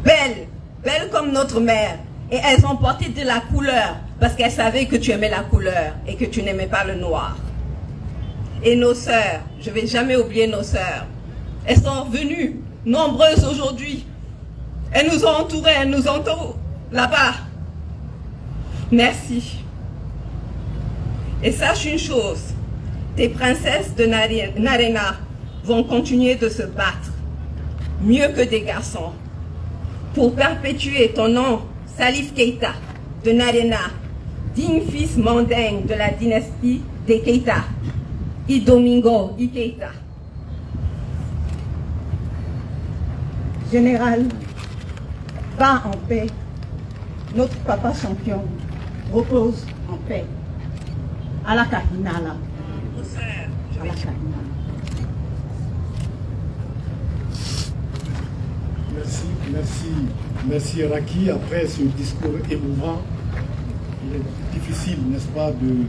belles, belles comme notre mère. Et elles ont porté de la couleur parce qu'elles savaient que tu aimais la couleur et que tu n'aimais pas le noir. Et nos sœurs, je ne vais jamais oublier nos sœurs. Elles sont venues, nombreuses aujourd'hui. Elles nous ont entourées, elles nous entourent là-bas. Merci. Et sache une chose, tes princesses de Narena vont continuer de se battre, mieux que des garçons, pour perpétuer ton nom, Salif Keita de Narena, digne fils mandingue de la dynastie des Keita, I Domingo I Keita. Général, va en paix. Notre papa champion repose en paix. À la Kahinala. À la Kahinala. Merci Raki. Après ce discours émouvant, il est difficile, n'est-ce pas, de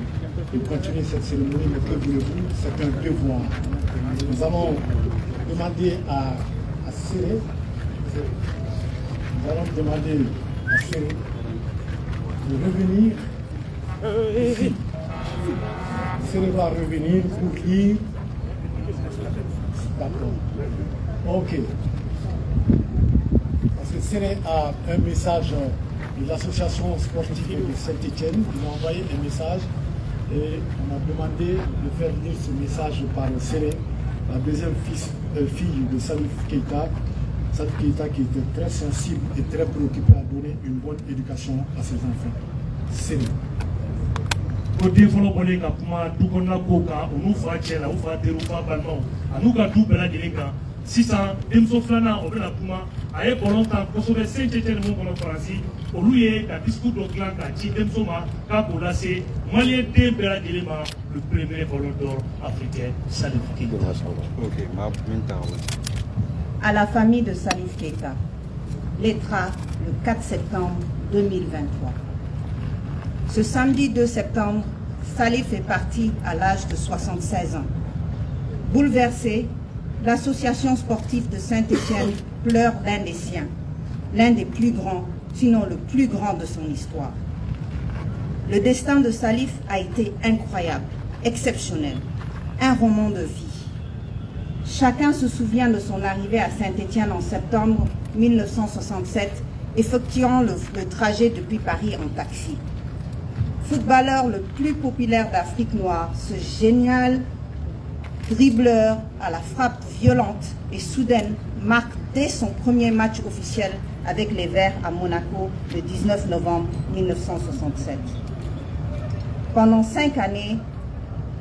continuer cette cérémonie, mais que voulez-vous, c'est un devoir. Nous allons demander à Séré, de revenir ici. Séré va revenir pour lire. D'accord. Ok. Parce que Séré a un message de l'association sportive de Saint-Étienne. Il m'a envoyé un message et on m'a demandé de faire lire ce message par Séré, la deuxième fille de Salif Keita. Salif Keita qui était très sensible et très préoccupé à donner une bonne éducation à ses enfants. Séré. Au développement de la Kuma, tout le monde on nous fait tirer, on fait des repas ballons, on nous fait tout bel délégué. Si ça, dem soflana, on veut la Kuma, aïe pour longtemps, pour sauver Saint-Étienne, mon bon français, au lieu d'un discours de clan, qui dem soma, car pour lasser, malien de bel délégué, le premier ballon d'or africain, Salif Keita. À la famille de Salif Keita, l'ETRA, le 4 septembre 2023. Ce samedi 2 septembre, Salif est parti à l'âge de 76 ans. Bouleversé, l'association sportive de Saint-Étienne pleure l'un des siens, l'un des plus grands, sinon le plus grand de son histoire. Le destin de Salif a été incroyable, exceptionnel, un roman de vie. Chacun se souvient de son arrivée à Saint-Étienne en septembre 1967, effectuant le trajet depuis Paris en taxi. Footballeur le plus populaire d'Afrique noire, ce génial dribbleur à la frappe violente et soudaine marque dès son premier match officiel avec les Verts à Monaco le 19 novembre 1967. Pendant 5 années,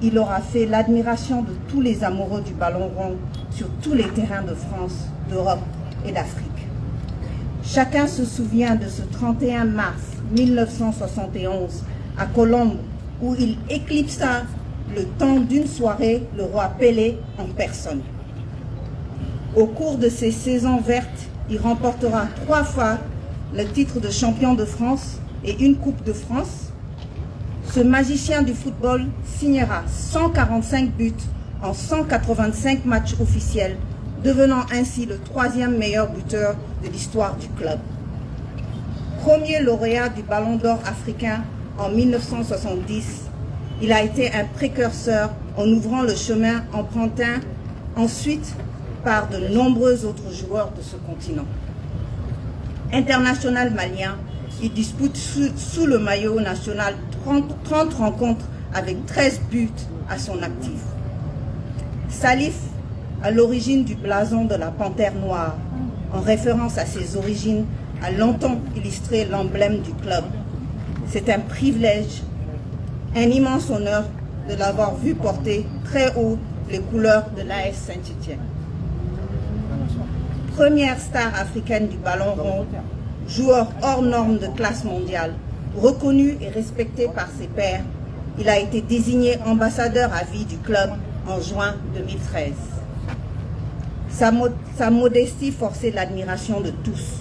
il aura fait l'admiration de tous les amoureux du ballon rond sur tous les terrains de France, d'Europe et d'Afrique. Chacun se souvient de ce 31 mars 1971 à Colombe, où il éclipsa le temps d'une soirée le roi Pelé en personne. Au cours de ses saisons vertes, il remportera 3 fois le titre de champion de France et une Coupe de France. Ce magicien du football signera 145 buts en 185 matchs officiels, devenant ainsi le 3e meilleur buteur de l'histoire du club. Premier lauréat du Ballon d'Or africain en 1970, il a été un précurseur en ouvrant le chemin emprunté ensuite par de nombreux autres joueurs de ce continent. International malien, il dispute sous le maillot national 30 rencontres avec 13 buts à son actif. Salif, à l'origine du blason de la panthère noire, en référence à ses origines, a longtemps illustré l'emblème du club. C'est un privilège, un immense honneur de l'avoir vu porter très haut les couleurs de l'AS Saint-Étienne. Première star africaine du ballon rond, joueur hors norme de classe mondiale, reconnu et respecté par ses pairs, il a été désigné ambassadeur à vie du club en juin 2013. Sa modestie forçait l'admiration de tous.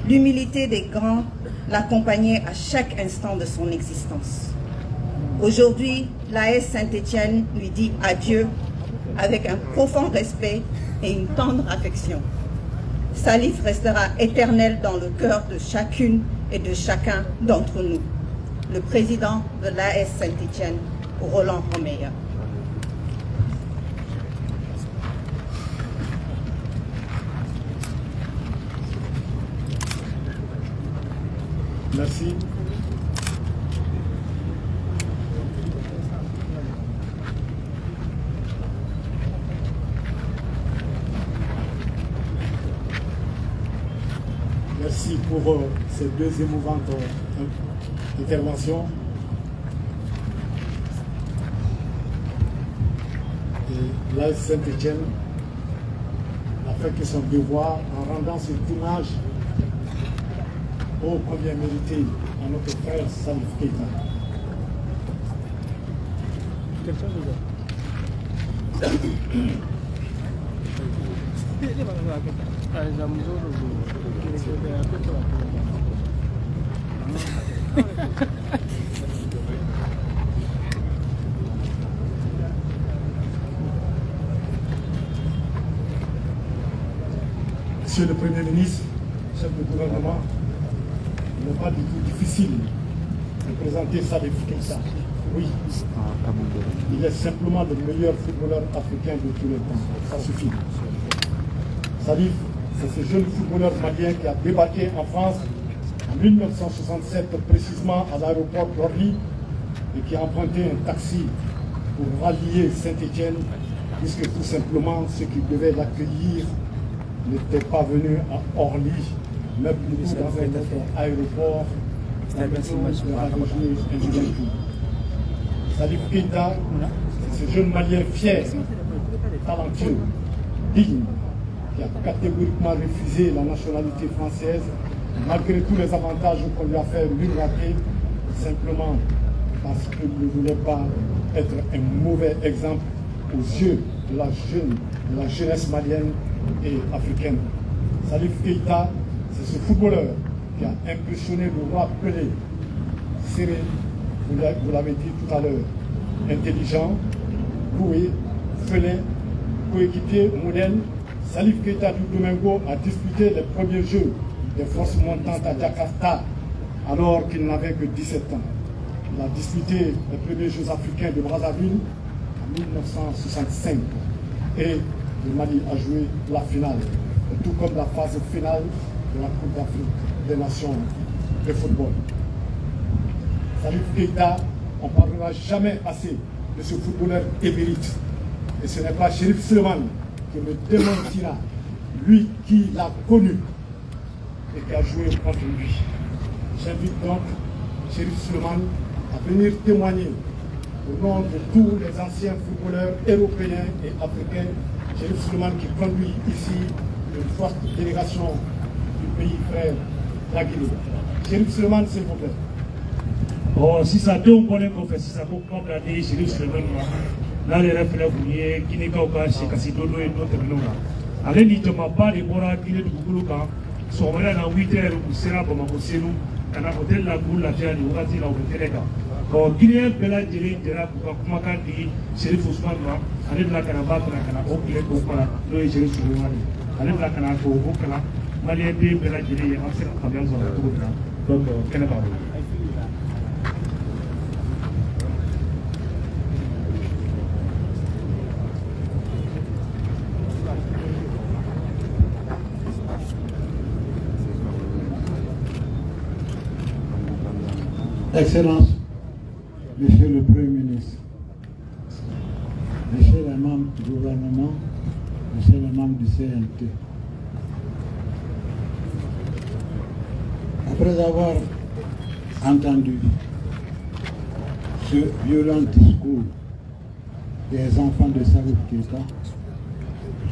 L'humilité des grands l'accompagnait à chaque instant de son existence. Aujourd'hui, l'AS Saint-Étienne lui dit adieu avec un profond respect et une tendre affection. Salif restera éternel dans le cœur de chacune et de chacun d'entre nous. Le président de l'AS Saint-Étienne, Roland Romeyer. Merci. Merci pour ces deux émouvantes interventions. Et l'AS Saint-Étienne a fait que son devoir en rendant cet hommage ô combien mérité à notre frère Salif Keita. Monsieur le Premier ministre, chef du gouvernement, il n'est pas du tout difficile de présenter Salif Keita. Oui, il est simplement le meilleur footballeur africain de tous les temps. Ça suffit. Salif, c'est ce jeune footballeur malien qui a débarqué en France en 1967, précisément à l'aéroport d'Orly, et qui a emprunté un taxi pour rallier Saint-Étienne, puisque tout simplement ceux qui devaient l'accueillir n'étaient pas venus à Orly, mais plutôt dans un autre aéroport, Salif Keita, c'est ce jeune malien fier, talentueux, digne, qui a catégoriquement refusé la nationalité française, malgré tous les avantages qu'on lui a fait lui rater, simplement parce qu'il ne voulait pas être un mauvais exemple aux yeux de la jeunesse malienne et africaine. Salif Keita, c'est ce footballeur qui a impressionné le roi Pelé, serré, vous l'avez dit tout à l'heure, intelligent, doué, félin, coéquipier, modèle. Salif Keita du Domingo a disputé les premiers Jeux des forces montantes à Jakarta alors qu'il n'avait que 17 ans. Il a disputé les premiers Jeux africains de Brazzaville en 1965 et le Mali a joué la finale, tout comme la phase finale de la Coupe d'Afrique des Nations de football. Salif Keita, on ne parlera jamais assez de ce footballeur émérite. Et ce n'est pas Chérif Souleymane qui me démentira, lui qui l'a connu et qui a joué contre lui. J'invite donc Chérif Souleymane à venir témoigner au nom de tous les anciens footballeurs européens et africains. Chérif Souleymane qui conduit ici une forte délégation du pays frère, la Guinée. Chérif Souleymane, s'il vous plaît. Oh, si ça donne qu'on fait, si ça peut regarder Chérif Souleymane, là les référents bouillés, qui n'est qu'au cas chez Cassidodo et d'autres noms. Allez, dites-moi pas de Bora, qui est du Gougoulouka, sont là dans 8 heures ou sera pour Makoselu, quand a hôtel la boule, la terre, ou la hôtel. Quand Guinéen Bella Djeri, pour Kumakan dit, Chérif Ousmane, allez de la Canaba, la Canaba, au Clé, au Pala, le Chérif Souleymane, allez de la Canaba, au Bokala, Malien Bella Djeri, en s'est très bien sur la tour. Donc, quelle est la parole? Excellence, Monsieur le Premier ministre, Monsieur les membres du gouvernement, Monsieur les membres du CNT. Après avoir entendu ce violent discours des enfants de Salif Keita,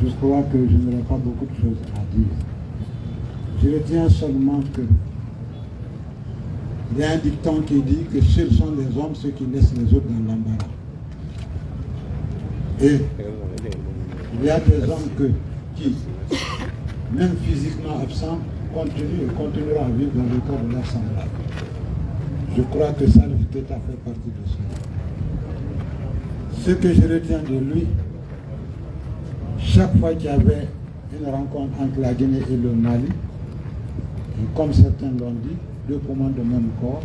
je crois que je n'aurai pas beaucoup de choses à dire. Je retiens seulement que il y a un dicton qui dit que seuls sont les hommes ceux qui laissent les autres dans l'embarras. Et il y a des hommes qui, même physiquement absents, continuent et continueront à vivre dans le corps de leur semblable. Je crois que Salif Keita fait partie de ça. Ce que je retiens de lui, chaque fois qu'il y avait une rencontre entre la Guinée et le Mali. Et comme certains l'ont dit, 2 poumons de même corps.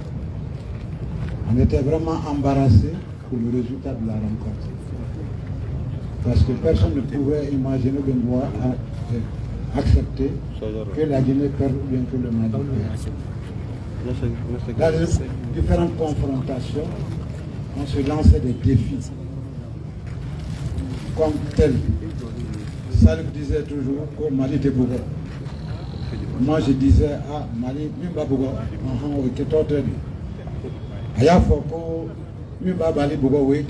On était vraiment embarrassés pour le résultat de la rencontre. Parce que personne ne pouvait imaginer de pouvoir accepter que la Guinée perde ou bien que le Mali perde. Dans les différentes confrontations, on se lançait des défis. Comme tel, Salif disait toujours que Mali était Bogo. Moi je disais, ah, Mali, Mimba Bogo, qui est autre. Aya Foko, Mimba Bali Bogo, oui,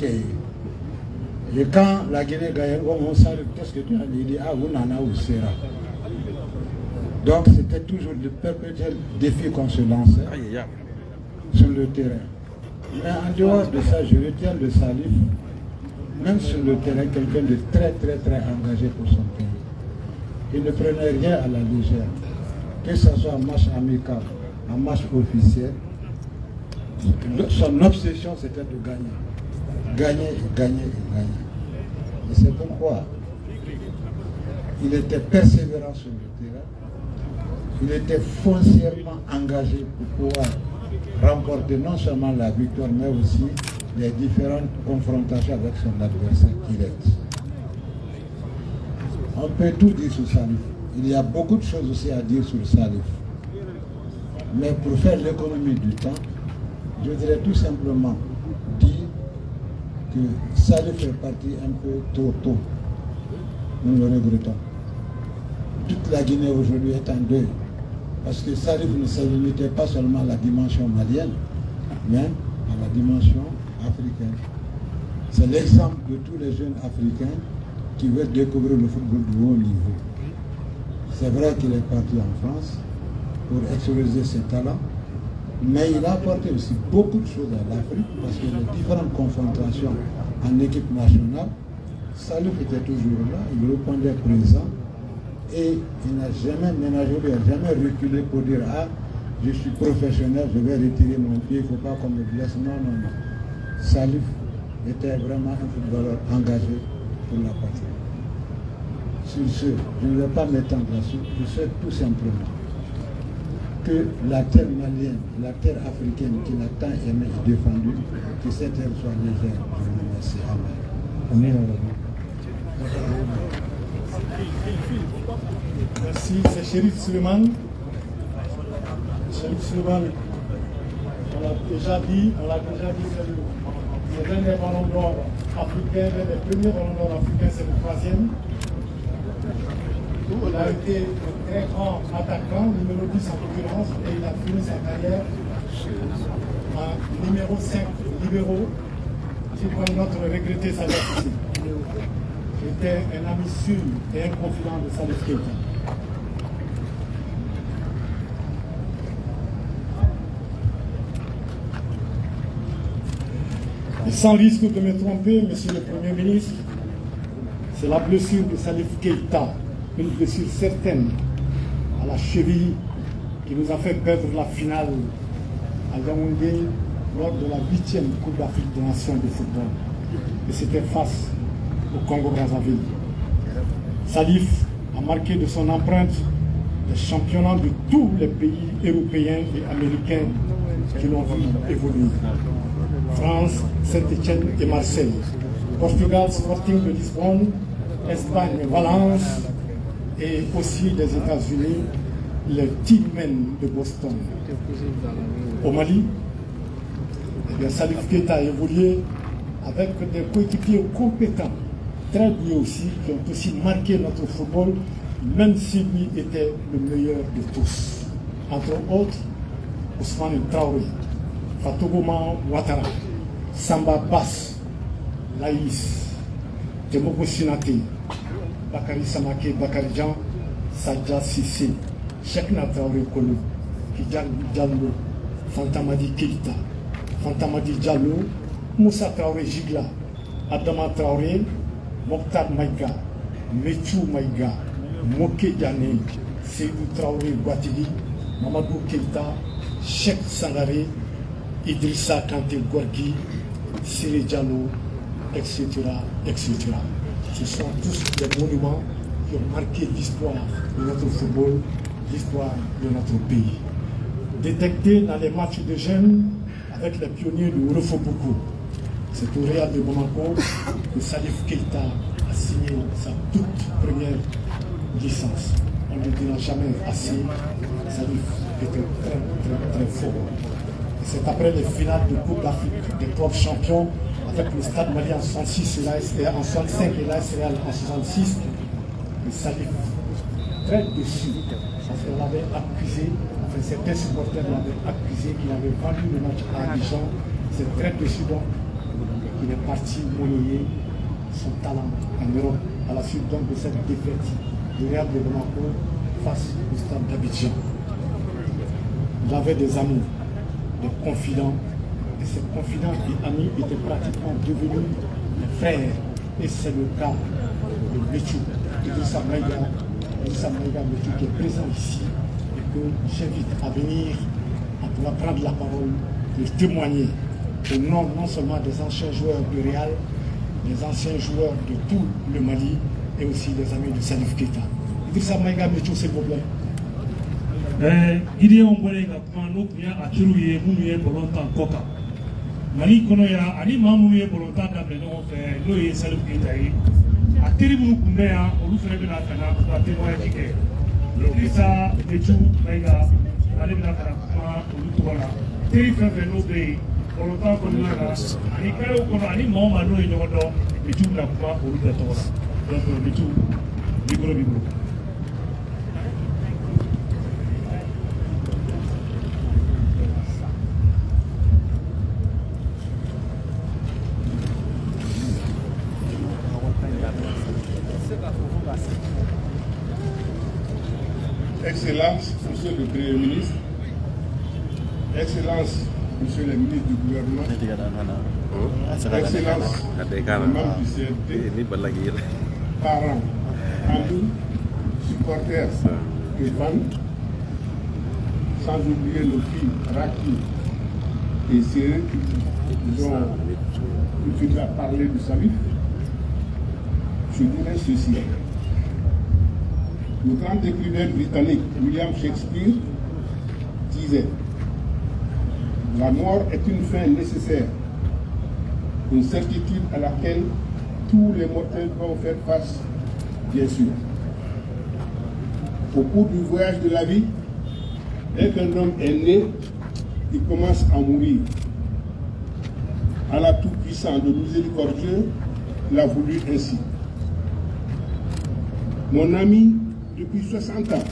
et quand la Guinée gagne, on sait qu'est-ce que tu as dit, ah, vous n'en avez ou sera. Donc c'était toujours le perpétuel défi qu'on se lançait sur le terrain. Mais en dehors de ça, je retiens de Salif, même sur le terrain, quelqu'un de très engagé pour son pays. Il ne prenait rien à la légère, que ce soit en match amical, en match officiel. Son obsession c'était de gagner. Et c'est pourquoi il était persévérant sur le terrain. Il était foncièrement engagé pour pouvoir remporter non seulement la victoire, mais aussi les différentes confrontations avec son adversaire direct. On peut tout dire sur Salif. Il y a beaucoup de choses aussi à dire sur Salif. Mais pour faire l'économie du temps, je voudrais tout simplement dire que Salif est parti un peu trop tôt. Nous le regrettons. Toute la Guinée aujourd'hui est en deuil. Parce que Salif ne se limitait pas seulement à la dimension malienne, mais à la dimension africaine. C'est l'exemple de tous les jeunes africains qui veulent découvrir le football de haut niveau. C'est vrai qu'il est parti en France pour exposer ses talents, mais il a apporté aussi beaucoup de choses à l'Afrique parce que les différentes confrontations en équipe nationale, Salif était toujours là, il répondait présent. Et il n'a jamais ménagé, il n'a jamais reculé pour dire « Ah, je suis professionnel, je vais retirer mon pied, il ne faut pas qu'on me blesse. » Non. Salif était vraiment un footballeur engagé pour la patrie. Sur ce, je ne vais pas m'étendre là-dessus, je souhaite tout simplement que la terre malienne, la terre africaine qu'il a tant aimée et défendue, que cette terre soit légère. Je vous remercie. Amen. Merci, c'est Chérif Suleiman. Chérif Suleiman, on l'a déjà dit, c'est l'un des ballons d'or africains, l'un des premiers ballons d'or africains, c'est le 3e. Il a été un très grand attaquant, numéro 10 en l'occurrence, et il a fini sa carrière en numéro 5 libéraux, qui prend notre regretté Salif ici. J'étais un ami sûr et un confident de Salif Keita. Et sans risque de me tromper, Monsieur le Premier ministre, c'est la blessure de Salif Keita, une blessure certaine à la cheville qui nous a fait perdre la finale à Yaoundé lors de la 8e Coupe d'Afrique des Nations de football. Et c'était face au Congo-Brazzaville. Salif a marqué de son empreinte les championnats de tous les pays européens et américains qui l'ont vu évoluer. France, Saint-Étienne et Marseille, Portugal, Sporting de Lisbonne, Espagne, Valence et aussi des États-Unis, les T-Men de Boston. Au Mali, Salif Keita a évolué avec des coéquipiers compétents, très doués aussi, qui ont aussi marqué notre football, même s'il lui était le meilleur de tous. Entre autres, Ousmane Traoré, Fatougouma Ouattara, Samba Bass, Laïs, Temoko Sinate, Bakary Samake Bakarijan, Sadja Sissé, Chekna Traoré Kolo, Kidjan Diallo, Fantamadi Keita, Fantamadi Diallo, Moussa Traoré Gigla, Adama Traoré, Mokhtar Maïga, Mechou Maïga, Moké Diané, Seydou Traoré Guatili, Mamadou Keita, Cheikh Sangaré, Idrissa Kanté Gorgui, Siré Diallo, etc., etc. Ce sont tous des monuments qui qui ont marqué l'histoire de notre football, l'histoire de notre pays. Détecté dans les matchs de jeunes avec les pionniers du Urufoboko, c'est au Real de Bamako que Salif Keita a signé sa toute première licence. On ne le dira jamais assez, Salif était très fort. C'est après les finales de Coupe d'Afrique des clubs champions avec le Stade Malien en 66 et en 65 et l'AS Real en 66, le Salif, très déçu, parce qu'on l'avait accusé, enfin certains supporters l'avaient accusé qu'il avait vendu le match à Abidjan. C'est très déçu donc qu'il est parti monnayer son talent en Europe à la suite donc de cette défaite du Real de Bamako face au Stade d'Abidjan. Il avait des amours, des confidents, et ces confidents et amis étaient pratiquement devenus des frères. Et c'est le cas de Méchou, Idrissa Maïga Méchou qui est présent ici et que j'invite à venir, à pouvoir prendre la parole et témoigner au nom non seulement des anciens joueurs du Real, des anciens joueurs de tout le Mali et aussi des amis de Salif Keita. Idrissa Maïga Méchou, s'il vous plaît. Gideon Bolega Pano Pia Atuye Mumie Bolonta Koka. Mali Konoya, Ali Mamuye Bolonta Dabeno, Loye Salif Keita. A terrible Kumbea, Olufrebina Kana, Patemoya Tike. Lisa, Mechu, Mega, Alibina Kana, Olutuana. Terrible Venobe, Bolonta Konana, and Ikaro Konani, Mama no in order, Mechu Lakuma, Olutatora. Donc, Mechu, Bigro. Excellence, Monsieur le Premier ministre, Excellence, Monsieur le ministre du gouvernement, Excellence, membres du CRT, parents, amis, supporters et fans, sans oublier nos filles Raki et Séré qui nous ont continué à parler de Salif, je dirais ceci. Le grand écrivain britannique William Shakespeare disait « La mort est une fin nécessaire, une certitude à laquelle tous les mortels vont faire face, bien sûr. Au cours du voyage de la vie, dès qu'un homme est né, il commence à mourir. Allah Tout-Puissant, le miséricordieux, l'a voulu ainsi. Mon ami, depuis 60 ans,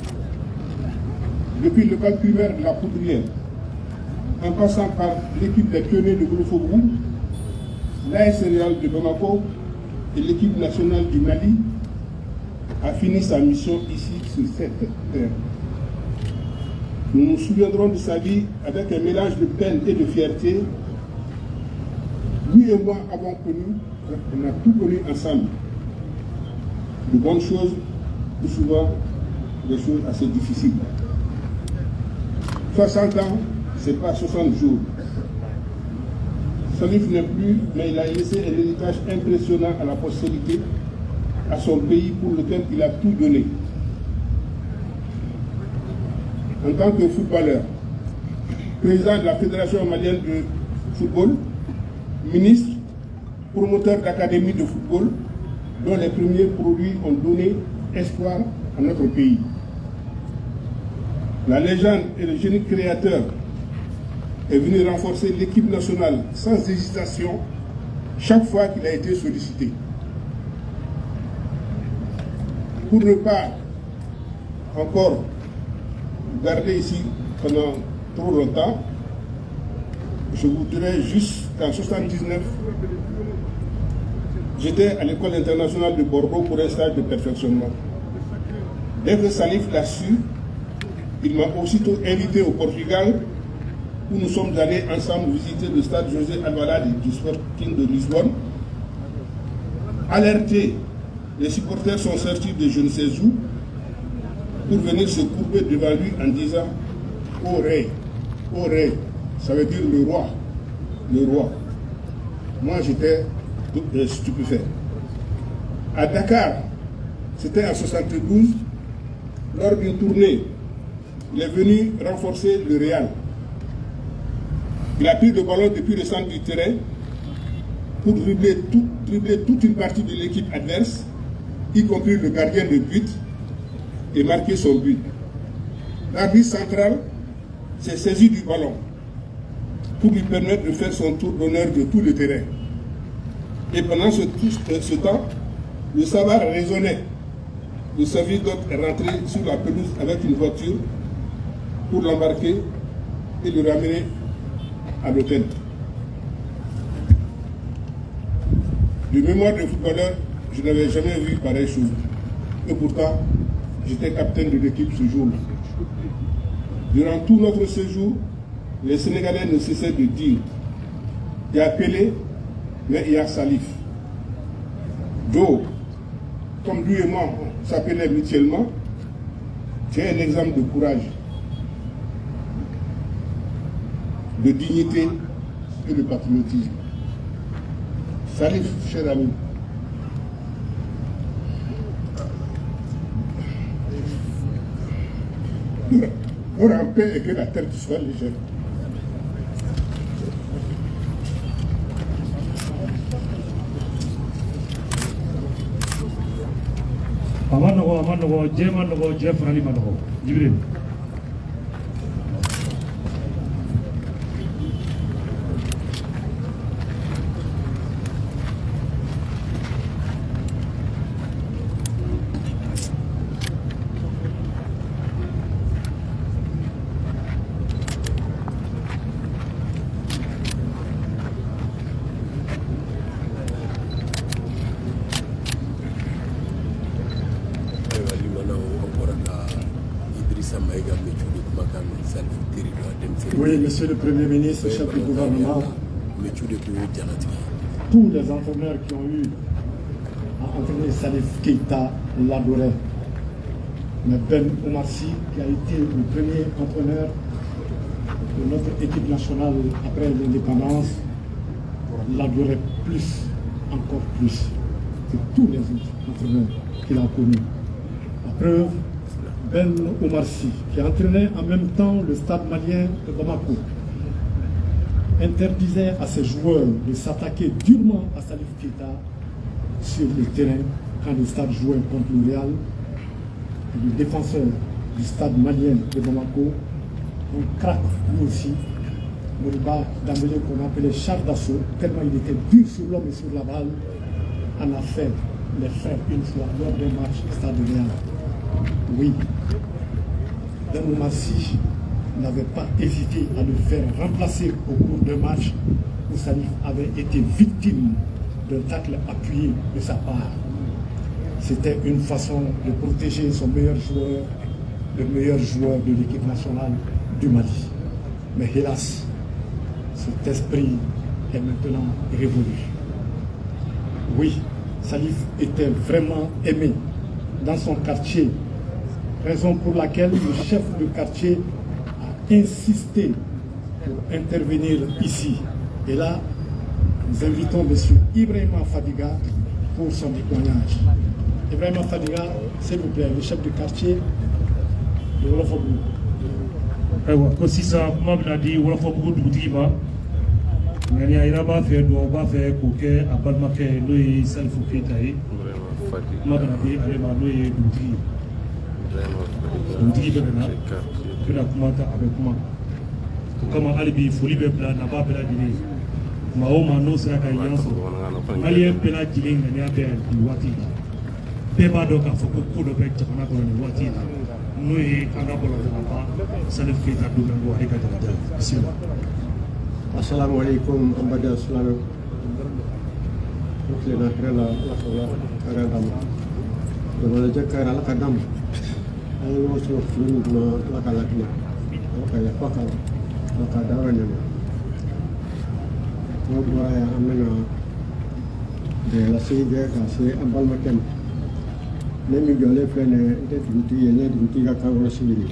depuis l'école primaire de la Poudrière, en passant par l'équipe des pionniers de Gouloufoubrou, l'AS Real de Bamako et l'équipe nationale du Mali, a fini sa mission ici sur cette terre. Nous nous souviendrons de sa vie avec un mélange de peine et de fierté. Lui et moi avons connu, on a tout connu ensemble. De bonnes choses, ou souvent des choses assez difficiles. 60 ans, ce n'est pas 60 jours. Salif n'est plus, mais il a laissé un héritage impressionnant à la postérité, à son pays pour lequel il a tout donné. En tant que footballeur, président de la Fédération malienne de football, ministre, promoteur d'académies de football, dont les premiers produits ont donné espoir à notre pays. La légende et le génie créateur est venu renforcer l'équipe nationale sans hésitation chaque fois qu'il a été sollicité. Pour ne pas encore garder ici pendant trop longtemps, je voudrais juste qu'en 1979, j'étais à l'école internationale de Bordeaux pour un stage de perfectionnement. Dès que Salif l'a su, il m'a aussitôt invité au Portugal, où nous sommes allés ensemble visiter le stade José Alvalade du Sporting de Lisbonne. Alertés, les supporters sont sortis de je ne sais où pour venir se courber devant lui en disant « Ô rey, ça veut dire le roi, le roi ». Moi j'étais stupéfait. À Dakar, C'était en 72, lors d'une tournée, il est venu renforcer le Real. Il a pris le ballon depuis le centre du terrain pour dribbler toute une partie de l'équipe adverse, y compris le gardien de but, et marquer son but. L'arbitre central s'est saisi du ballon pour lui permettre de faire son tour d'honneur de tout le terrain. Et pendant ce temps, le Savard raisonnait. Le service d'ordre est rentré sur la pelouse avec une voiture pour l'embarquer et le ramener à l'hôtel. De mémoire de footballeur, je n'avais jamais vu pareille chose. Et pourtant, j'étais capitaine de l'équipe ce jour-là. Durant tout notre séjour, les Sénégalais ne cessaient de dire il y a Pelé, mais il y a Salif. Joe, comme lui et moi, on s'appelait mutuellement, c'est un exemple de courage, de dignité et de patriotisme. Salif, cher ami, on en paix et que la terre soit légère. Amanogo, Jeff Rally Manogo, Jibril. Oui, monsieur le Premier ministre, chef du gouvernement, tous les entraîneurs qui ont eu à entraîner Salif Keita l'adoraient. Mais Ben Oumar Sy, qui a été le premier entraîneur de notre équipe nationale après l'indépendance, l'adorait plus, encore plus, que tous les autres entraîneurs qu'il a connus. La preuve, Ben Oumar Sy, qui entraînait en même temps le stade malien de Bamako, interdisait à ses joueurs de s'attaquer durement à Salif Keita sur le terrain quand le stade jouait contre le Real. Le défenseur du stade malien de Bamako, un crack lui aussi, Moriba Dambélé, qu'on appelait char d'assaut, tellement il était dur sur l'homme et sur la balle, en a fait les frais une fois lors d'un match au stade de Real. Oui, Ben Oumar Sy n'avait pas hésité à le faire remplacer au cours d'un match où Salif avait été victime d'un tacle appuyé de sa part. C'était une façon de protéger son meilleur joueur, le meilleur joueur de l'équipe nationale du Mali. Mais hélas, cet esprit est maintenant révolu. Oui, Salif était vraiment aimé dans son quartier, raison pour laquelle le chef de quartier a insisté pour intervenir ici. Et là, nous invitons M. Ibrahima Fadiga pour son témoignage. Ibrahima Fadiga, s'il vous plaît, le chef de quartier de Wolofogou. Ko sisan kuma bɛna di Wolofabugu dugutigi ma ŋaniya yira b'a fɛ dugawu b'a fɛ k'o kɛ a balimakɛ n'o ye Salifu Keyita ye kuma bɛna di ale ma n'o ye dugutigi dugutigi bɛ na bɛna kuma ta a bɛ kuma o kama hali bi foli bɛ bila nafa bɛɛ lajɛlen maa o maa n'o sera ka yan sɔrɔ maliyɛn bɛɛ lajɛlen ŋaniya bɛ bi waati la bɛɛ b'a dɔn k'a fɔ ko ko dɔ bɛ jamana kɔnɔ nin waati la n'o ye an ka balontanaba Salif Keita domaine ko ale ka jalajɛ bisimila. Assalamu alaikum ambada assalamu mutle na krela la kala kara dam to wala jakara la kadam ay mo so fulu na la kala kina la kala fakal la kadara ne mo bora ya amena de la sede ka se ambal makem ne mi jole fene de duti ne duti ka ka sibiri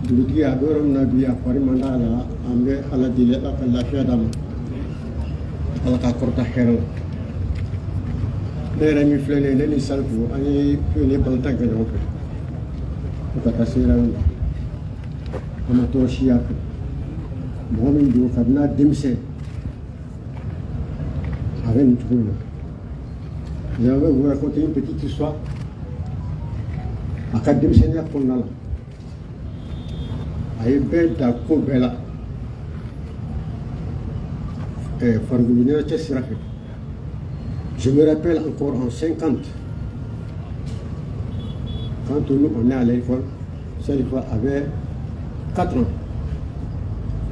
duti adoram na biya pari mandala ambe ala dile la kala fiadam ala ka korta hero ne yɛrɛ min filɛ nin ye ne ni Salifu an ye ne balontan kɛ ɲɔgɔn fɛ fo ka taa se yɔrɔ min an ma tɔɔrɔ siya fɛ mɔgɔ min don kabini a denmisɛn a bɛ nin cogo in na. Je vais vous raconter une petite histoire. A ka denmisɛnniya kɔnɔna la a ye bɛɛ da ko bɛɛ la farikolo ɲɛnajɛ sira fɛ. Je me rappelle encore en 50, quand on est à l'école, Salifa avait 4 ans.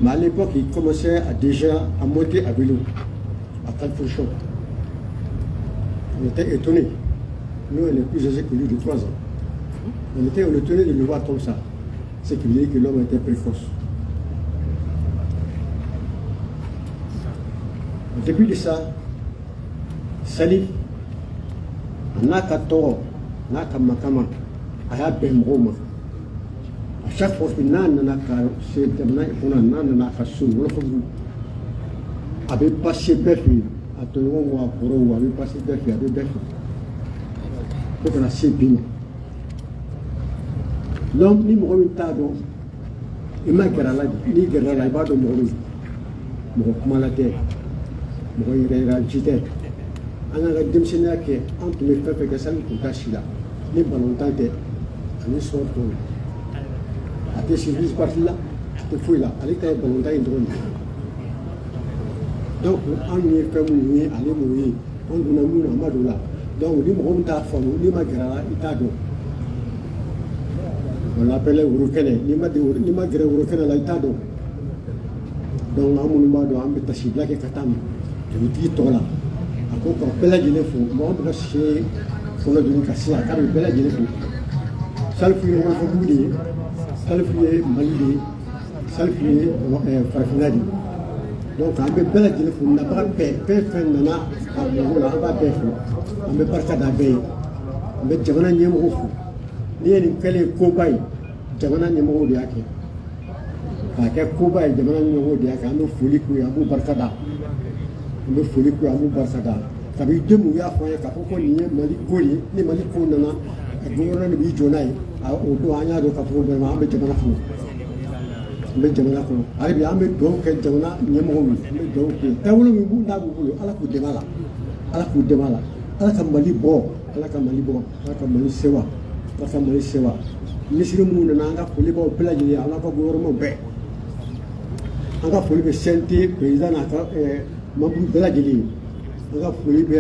Mais à l'époque, il commençait déjà à monter à vélo, à Calfourchon. On était étonnés. Nous, on est plus âgés que lui de 3 ans. On était étonnés de le voir comme ça. C'est qu'il dit que l'homme était précoce. Au début de ça, Salif, n'a qu'à tort, n'a qu'à makama, a y'a bɛn mɔgɔw ma. À chaque fois que n'a nana ka se jamana kɔnɔ n'a nana ka so Wolofobugu, a bɛ passer bɛɛ fɛ yen, a tɔɲɔgɔnw wa kɔrɔw a bɛ passer bɛɛ fɛ yen, a bɛ bɛɛ fɛ fo kana se bi ma. Donc ni mɔgɔ min t'a dɔn i ma gɛrɛ a la n'i gɛrɛ a la i b'a dɔn mɔgɔ min mɔgɔ kumala tɛ mɔgɔ yɛrɛyɛrɛci tɛ. An y'an ka denmisɛnniya kɛ an tun bɛ fɛn fɛn kɛ Salifu tun t'a si la ni balontan tɛ ani sɔrɔ tɔw a tɛ service parti la a tɛ foyi la ale ta ye balontan in dɔrɔn de ye. Donc anw ye fɛn minnu ye ale m'o ye an donna mun na an ma don o la donc ni mɔgɔ min t'a faamu n'i ma gɛrɛ a la i t'a dɔn. On l'appelait worokɛnɛ n'i ma gɛrɛ worokɛnɛ la i t'a dɔn. Donc an minnu b'a dɔn an bɛ tasibila kɛ ka taa dugutigi tɔgɔ la. A ko ka bɛɛ lajɛlen fo mɔgɔ bɛ ka se fɔlɔ dun ka se a k'a bɛ bɛɛ lajɛlen fo. Salifu ye Wolofobugu de ye, Salifu ye Mali de ye, Salifu ye farafinna de ye. Donc an bɛ bɛɛ lajɛlen fo nabaga bɛɛ fɛn fɛn nana a mɔgɔw la an b'a bɛɛ fo an bɛ barika da bɛɛ ye an bɛ jamana ɲɛmɔgɔw fo n'i ye nin kɛlen koba ye jamana ɲɛmɔgɔw de y'a kɛ k'a kɛ koba ye jamana ɲɛmɔgɔw de y'a kɛ an bɛ foli k'u ye an b'u barika da. An bɛ foli k'u ye an b'u barika da kabi denw y'a fɔ an ye k'a fɔ ko nin ye Mali ko ye ni Mali ko nana gouvernement de b'i jɔ n'a ye o don an y'a dɔn k'a fɔ ko vraiment an bɛ jamana kɔnɔ an bɛ jamana kɔnɔ hali bi an bɛ dugawu kɛ jamana ɲɛmɔgɔw ye an bɛ dugawu kɛ taabolo min b'u n'a b'u bolo Ala k'u dɛmɛ a la Ala k'u dɛmɛ a la Ala ka Mali bɔ Ala ka Mali bɔ Ala ka Mali sewa Ala ka Mali sewa ministre minnu nana an ka foli b'aw bɛɛ lajɛlen an ka gouvernement bɛɛ an ka foli bɛ CNT président n'a ka membre bɛɛ lajɛlen an ka foli bɛ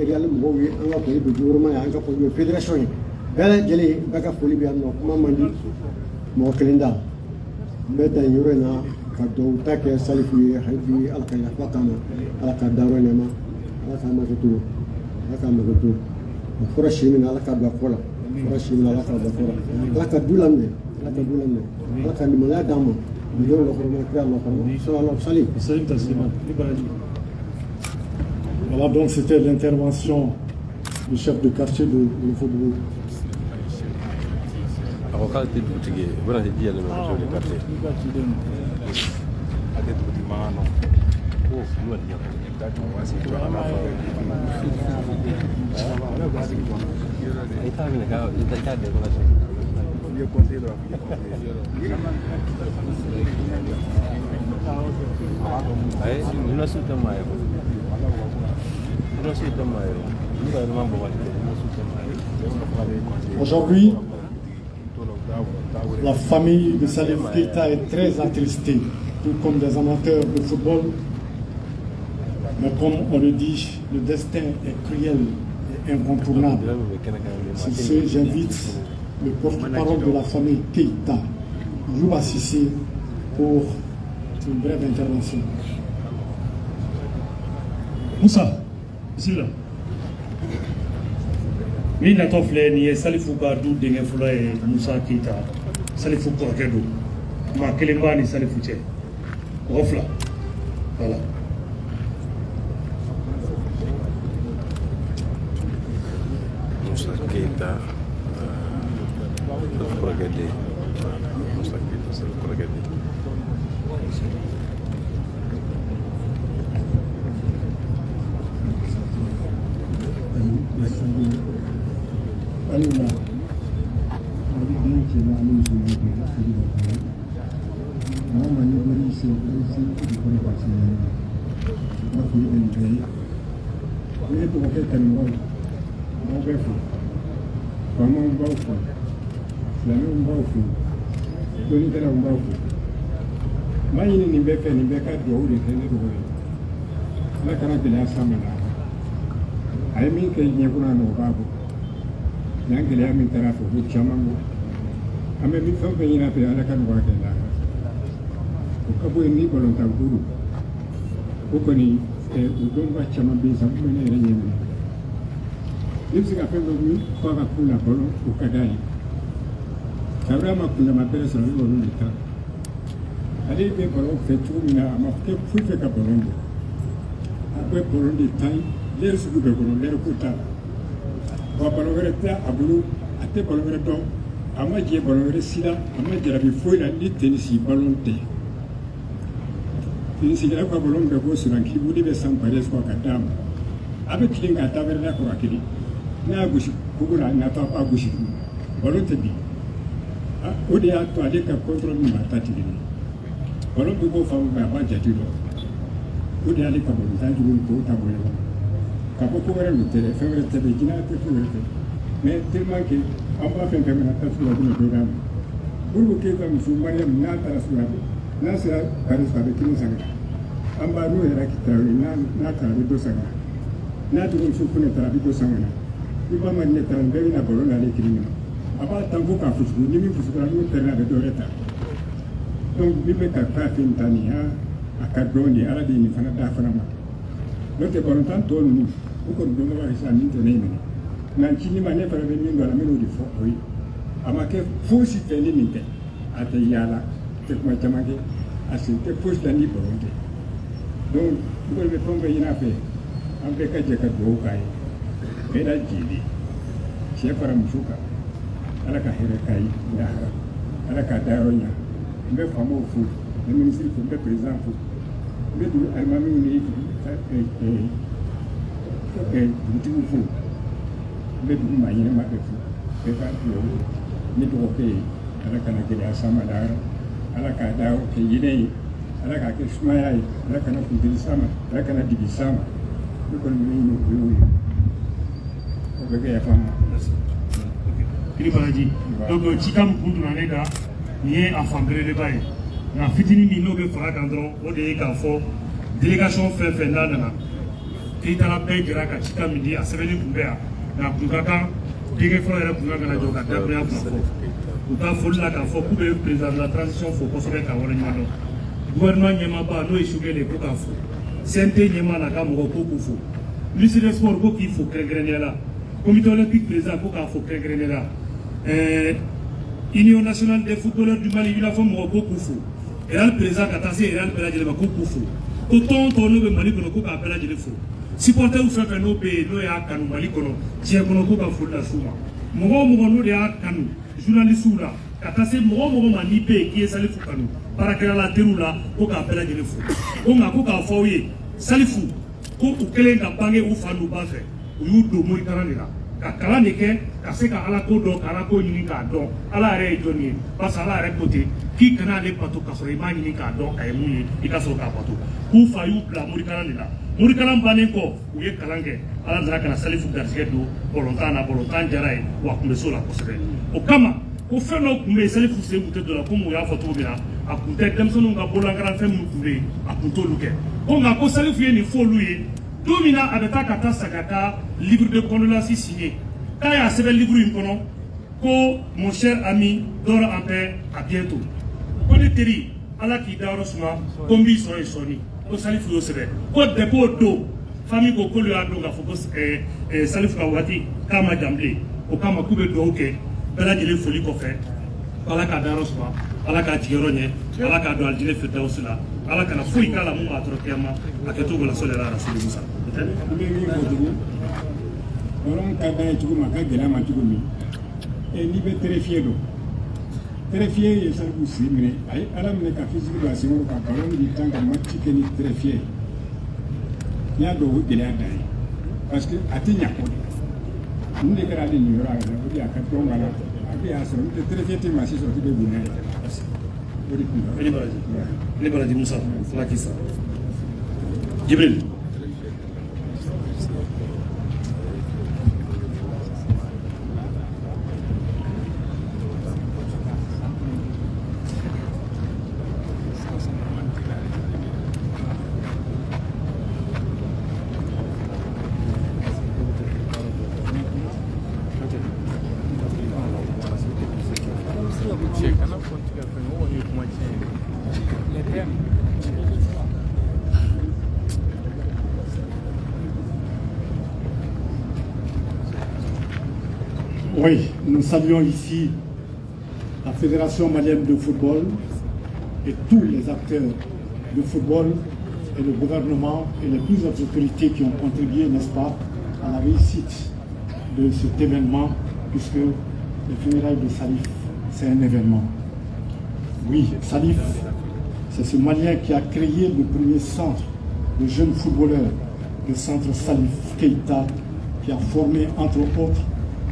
réal mɔgɔw ye an ka foli bɛ gouvernement ye an ka foli bɛ fédération ye bɛɛ lajɛlen bɛɛ ka foli bɛ yan nɔ kuma man di mɔgɔ kelen da n bɛ dan yɔrɔ in na ka dugawu ta kɛ Salifu ye hali bi Ala ka yafa k'a ma Ala ka dayɔrɔ nɛɛma Ala k'a makɛ to Ala k'a makɛ to a fɔra si min na Ala k'a don a kɔ la a fɔra si min na Ala k'a don a kɔ la Ala ka du laminɛ Ala ka du laminɛ Ala ka limaniya d'an ma million lɔkɔrɔma kira lɔkɔrɔma sallallahu salim. Voilà, donc c'était l'intervention du chef de quartier de Wolofobugu. Avocat de boutique, voilà, c'est dit à le chef de quartier. Aujourd'hui, la famille de Salif Keita est très attristée, tout comme des amateurs de football. Mais comme on le dit, le destin est cruel et incontournable. Sur ce, j'invite le porte-parole de la famille Keita, Louba Sissé, pour une brève intervention. Moussa, ici là. Min natɔ filɛ nin ye Salifu ka du denkɛ fɔlɔ ye Musa Keita Salifu kɔrɔkɛ don maa kelen b'a ni Salifu cɛ mɔgɔ fila voilà. Musa Keita kɔrɔkɛ den Musa Keita Salifu kɔrɔkɛ den. Donc, Chikam Koudouaneda, il y a un fameux débat. La fitini mino be fara kan dɔrɔn o de ye k'a fɔ délégation fɛn fɛn n'a nana Keitala bɛɛ jɛra ka Chika min di a sɛbɛnni tun bɛ yan nka kun ka kan denkɛ fɔlɔ yɛrɛ kun ka kana jɔ ka dakuruya kun fɔ u ka foli la k'a fɔ k'u bɛ président de la transition fo kosɛbɛ ka waleɲuman dɔn gouvernement ɲɛmaaba n'o ye Sugɛli ko k'a fo CNT ɲɛmaa n'a ka mɔgɔ ko k'u fo ministre des sports ko k'i fo kɛrɛnkɛrɛnnenya la comité olympique président ko k'a fo kɛrɛnkɛrɛnnenya la Union nationale des footballeurs du Mali il a fɔ mɔgɔ ko k'u fo Real président ka taa se Real bɛɛ lajɛlen ma ko k'u fo ko tɔn tɔn n'o bɛ Mali kɔnɔ ko k'a bɛɛ lajɛlen fo supporters fɛn fɛn n'o bɛ yen n'o y'a kanu Mali kɔnɔ diɲɛ kɔnɔ ko ka foli la s'u ma mɔgɔ o mɔgɔ n'o de y'a kanu journalistes la ka taa se mɔgɔ o mɔgɔ ma n'i bɛ yen k'i ye Salifu kanu baarakɛla teriw la ko k'a bɛɛ lajɛlen fo ko nka ko k'a fɔ aw ye Salifu ko u kɛlen ka bange u fa n'u ba fɛ u y'u don morikalan de la ka kalan de kɛ ka se ka ala ko dɔn ka ala ko ɲini k'a dɔn ala yɛrɛ ye jɔn ye parce que ala yɛrɛ ko ten k'i kana ale bato k'a sɔrɔ i m'a ɲini k'a dɔn a ye mun ye i ka sɔrɔ k'a bato k'u fa y'u bila morikalan de la morikalan bannen kɔ u ye kalan kɛ ala nana ka na Salifu garisɛgɛ don bɔlɔntan na bɔlɔntan diyara ye wa a tun bɛ so la kosɛbɛ o kama ko fɛn dɔw tun bɛ yen Salifu sen tun tɛ dɔ la komi u y'a fɔ cogo min na a tun tɛ denmisɛnninw ka bololankaran fɛn minnu tun bɛ yen a tun t'olu kɛ ko nka ko Salifu ye nin fɔ olu ye don min na a bɛ taa ka taa sa ka taa livre de condoléances signé k'a y'a sɛbɛn livre in kɔnɔ ko mon cher ami dors en paix à bientôt ko ne teri ala k'i dayɔrɔ suma ko n b'i sɔrɔ yen sɔɔni ko Salifu y'o sɛbɛn ko depuis o don famille ko k'olu y'a dɔn k'a fɔ ko Salifu ka waati k'a ma jan bilen o kama k'u bɛ dugawu kɛ bɛɛ lajɛlen foli kɔfɛ ala k'a dayɔrɔ suma ala k'a jigiyɔrɔ ɲɛ ala k'a don alijinɛ firdawusi la ala kana foyi k'a la mun b'a tɔrɔ kiyama a kɛ cogo la sɔli ala rasuli musa Orang kadang cukup maka gila macam ni. Ini berterfiye do. Terfiye ye sal busi mene. Ay alam ne ka fisik ba singo ka balon di tanga match ke ni terfiye. Nya do gila dai. Parce que atinya ko. Ndi kara di ni ora ga odi aka to ngala. Abi aso ni terfiye ti masi so ti be bunai. Eli Baraji Moussa Lakissa. Jibril. Oui, nous saluons ici la Fédération malienne de football et tous les acteurs de football et le gouvernement et les plus hautes autorités qui ont contribué, n'est-ce pas, à la réussite de cet événement, puisque les funérailles de Salif, c'est un événement. Oui, Salif, c'est ce Malien qui a créé le premier centre de jeunes footballeurs, le centre Salif Keita, qui a formé entre autres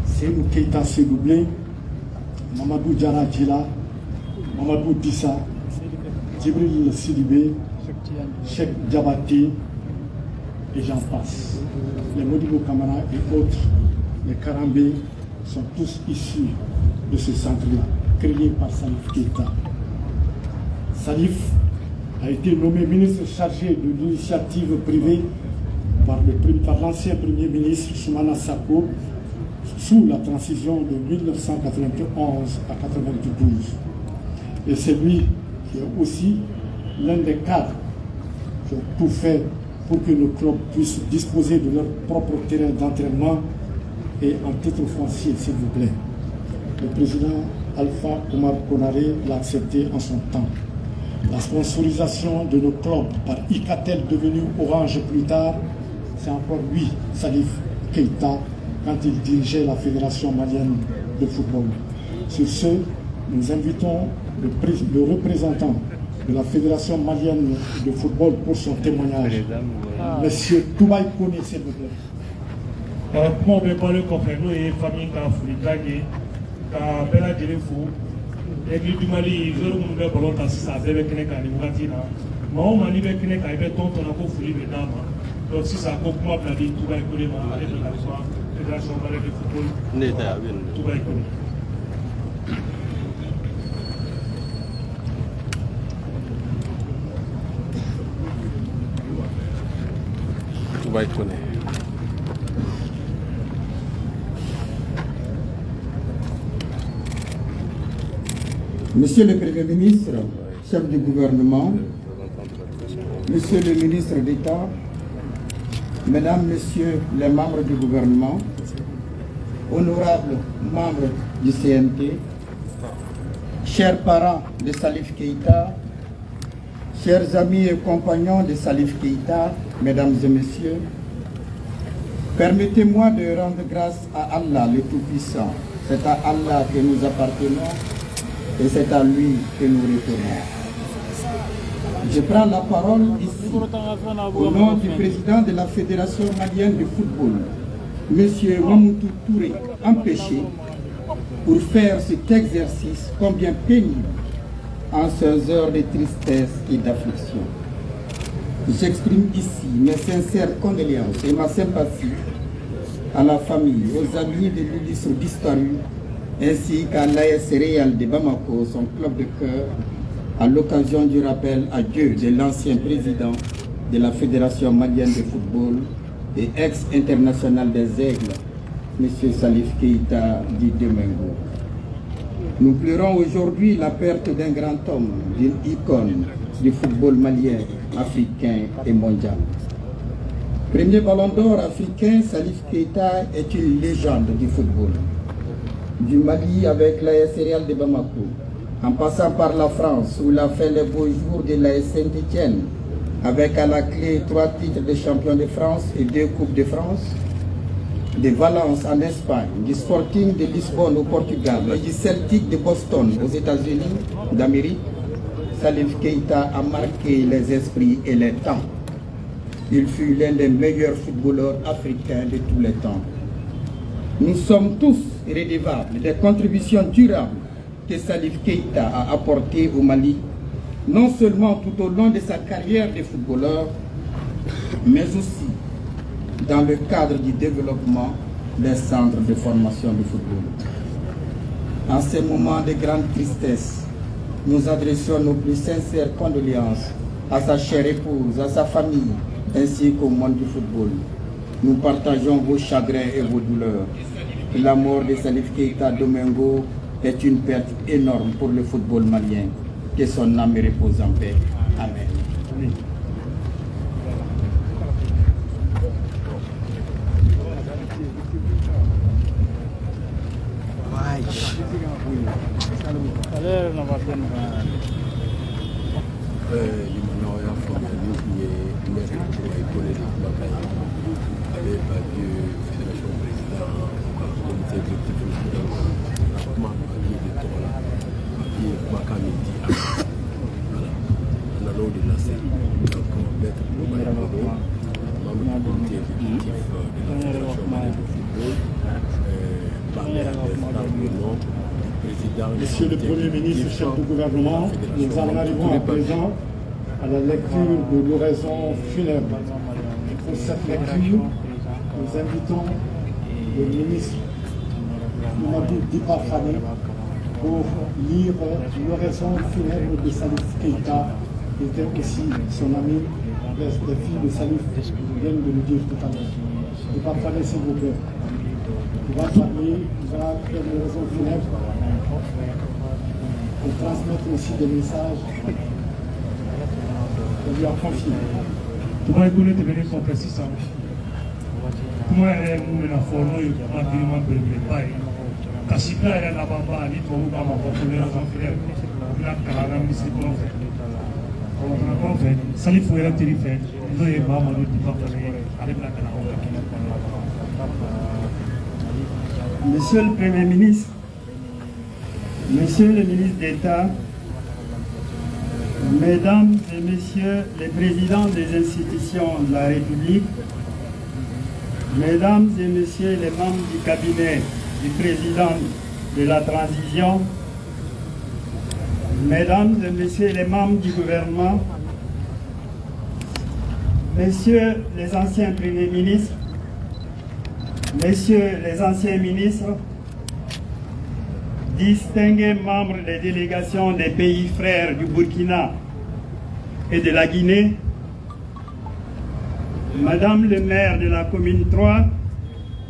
Seydou Keita Sédoublé, Mamadou Diarra Djila, Mamadou Dissa, Djibril Sidibé, Cheikh Diabaté, et j'en passe. Les Modibo Kamara et autres, les Karambé, sont tous issus de ce centre-là, créé par Salif Keita. Salif a été nommé ministre chargé de l'initiative privée par l'ancien Premier ministre Soumana Sako sous la transition de 1991 à 1992. Et c'est lui qui est aussi l'un des cadres qui ont tout fait pour que nos clubs puissent disposer de leur propre terrain d'entraînement et en titre foncier, s'il vous plaît. Le président Alpha Omar Konaré l'a accepté en son temps. La sponsorisation de nos clubs par Icatel devenu Orange plus tard, c'est encore lui, Salif Keita, quand il dirigeait la Fédération malienne de football. Sur ce, nous invitons le représentant de la Fédération malienne de football pour son témoignage. Monsieur Toubaï Kone, s'il vous plaît. Comment on peut parler comme nous et famille qui a fait ka bela jere fo église du Mali zoro mun be ballon ta sisa be kene ka ni wati na ma o mani be kene ka be tonto na ko fuli be dama donc sisa ko kuma bla di Toubaï Kone ma ale de la Fédération malienne de football ne ta bien Toubaï Kone. Toubaï Kone. Monsieur le Premier ministre, chef du gouvernement, Monsieur le ministre d'État, Mesdames, Messieurs les membres du gouvernement, honorables membres du CNT, chers parents de Salif Keita, chers amis et compagnons de Salif Keita, Mesdames et Messieurs, permettez-moi de rendre grâce à Allah le Tout-Puissant. C'est à Allah que nous appartenons et c'est à lui que nous retournons. Je prends la parole ici au nom du président de la Fédération malienne de football, M. Mamoutou Touré, empêché, pour faire cet exercice combien pénible en ces heures de tristesse et d'affliction. J'exprime ici mes sincères condoléances et ma sympathie à la famille, aux amis de l'illustre disparu, ainsi qu'à l'AS Real de Bamako, son club de cœur, à l'occasion du rappel à Dieu de l'ancien président de la Fédération malienne de football et ex-international des Aigles, M. Salif Keita dit Domingo. Nous pleurons aujourd'hui la perte d'un grand homme, d'une icône du football malien, africain et mondial. Premier ballon d'or africain, Salif Keita est une légende du football. Du Mali avec l'AS Real de Bamako, en passant par la France où il a fait les beaux jours de l'AS Saint-Étienne, avec à la clé 3 titres de champion de France et 2 Coupes de France, de Valence en Espagne, du Sporting de Lisbonne au Portugal et du Celtic de Boston aux États-Unis d'Amérique, Salif Keita a marqué les esprits et les temps. Il fut l'un des meilleurs footballeurs africains de tous les temps. Nous sommes tous redevables des contributions durables que Salif Keita a apportées au Mali non seulement tout au long de sa carrière de footballeur, mais aussi dans le cadre du développement des centres de formation de football. En ces moments de grande tristesse, nous adressons nos plus sincères condoléances à sa chère épouse, à sa famille, ainsi qu'au monde du football. Nous partageons vos chagrins et vos douleurs. La mort de Salif Keita Domingo est une perte énorme pour le football malien. Que son âme repose en paix. Amen. Monsieur le Premier ministre, chef du gouvernement, nous en arrivons à présent à la lecture de l'oraison funèbre. Pour cette lecture, nous invitons le ministre Mamadou Dipa Fane pour lire l'oraison funèbre de Salif Keita, qui était aussi son ami, les filles de Salif viennent de le dire tout à l'heure. Dipa Fane, s'il vous plaît. Il va parler, il va faire l'oraison funèbre pour transmettre aussi des messages qu'on lui a confiés. Tu vas écouter tes bénéfices en précisant. Moi, je suis un forno, je suis un préparé. Kasika est la bamba, ni tout le monde pour les raisons filaires. La carrière musique qu'on fait. Salif Fouera Térifé, nous avons Mamadou Dipa Fane, avec la carrière. Monsieur le Premier ministre, Monsieur le ministre d'État, Mesdames et Messieurs les présidents des institutions de la République, Mesdames et Messieurs les membres du cabinet du président de la transition, Mesdames et Messieurs les membres du gouvernement, Messieurs les anciens premiers ministres, Messieurs les anciens ministres, distingués membres des délégations des pays frères du Burkina et de la Guinée, Madame le maire de la commune 3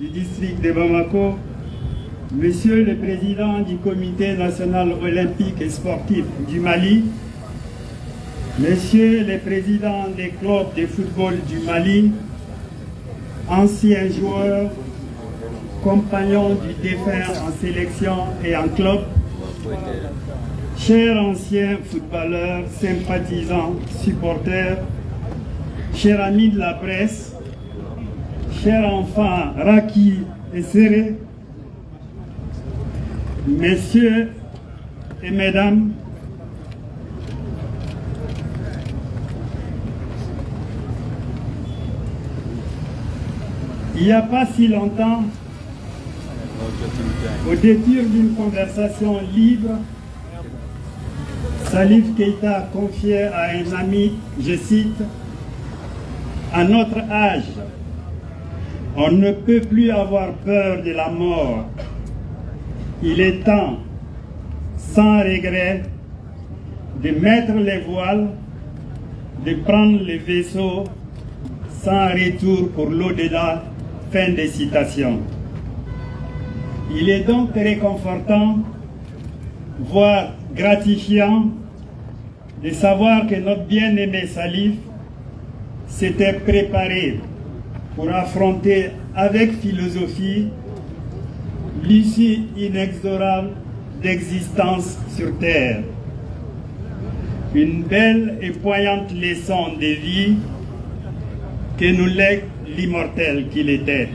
du district de Bamako, Monsieur le président du comité national olympique et sportif du Mali, Messieurs les présidents des clubs de football du Mali, anciens joueurs, compagnons du défunt en sélection et en club, chers anciens footballeurs, sympathisants, supporters, chers amis de la presse, chers enfants Raki et Serré, messieurs et mesdames, il n'y a pas si longtemps, au détour d'une conversation libre, Salif Keita confiait à un ami, je cite, « À notre âge, on ne peut plus avoir peur de la mort. Il est temps, sans regret, de mettre les voiles, de prendre le vaisseau sans retour pour l'au-delà. » Fin de citation. Il est donc réconfortant, voire gratifiant, de savoir que notre bien-aimé Salif s'était préparé pour affronter avec philosophie l'issue inexorable d'existence sur Terre. Une belle et poignante leçon de vie que nous lègue l'immortel qu'il était.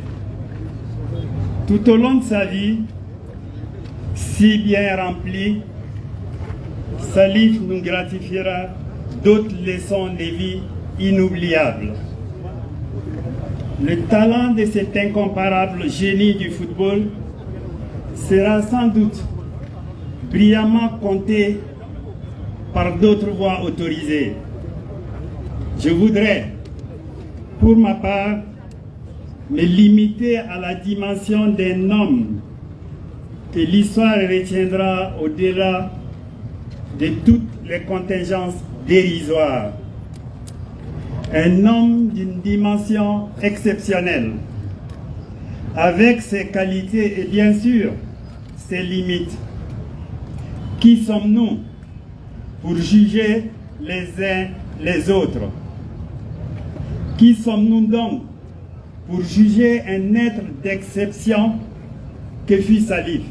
Tout au long de sa vie, si bien remplie, Salif nous gratifiera d'autres leçons de vie inoubliables. Le talent de cet incomparable génie du football sera sans doute brillamment compté par d'autres voies autorisées. Je voudrais, pour ma part, me limiter à la dimension d'un homme que l'histoire retiendra au-delà de toutes les contingences dérisoires. Un homme d'une dimension exceptionnelle, avec ses qualités et bien sûr ses limites. Qui sommes-nous pour juger les uns les autres? Qui sommes-nous donc pour juger un être d'exception que fut Salif?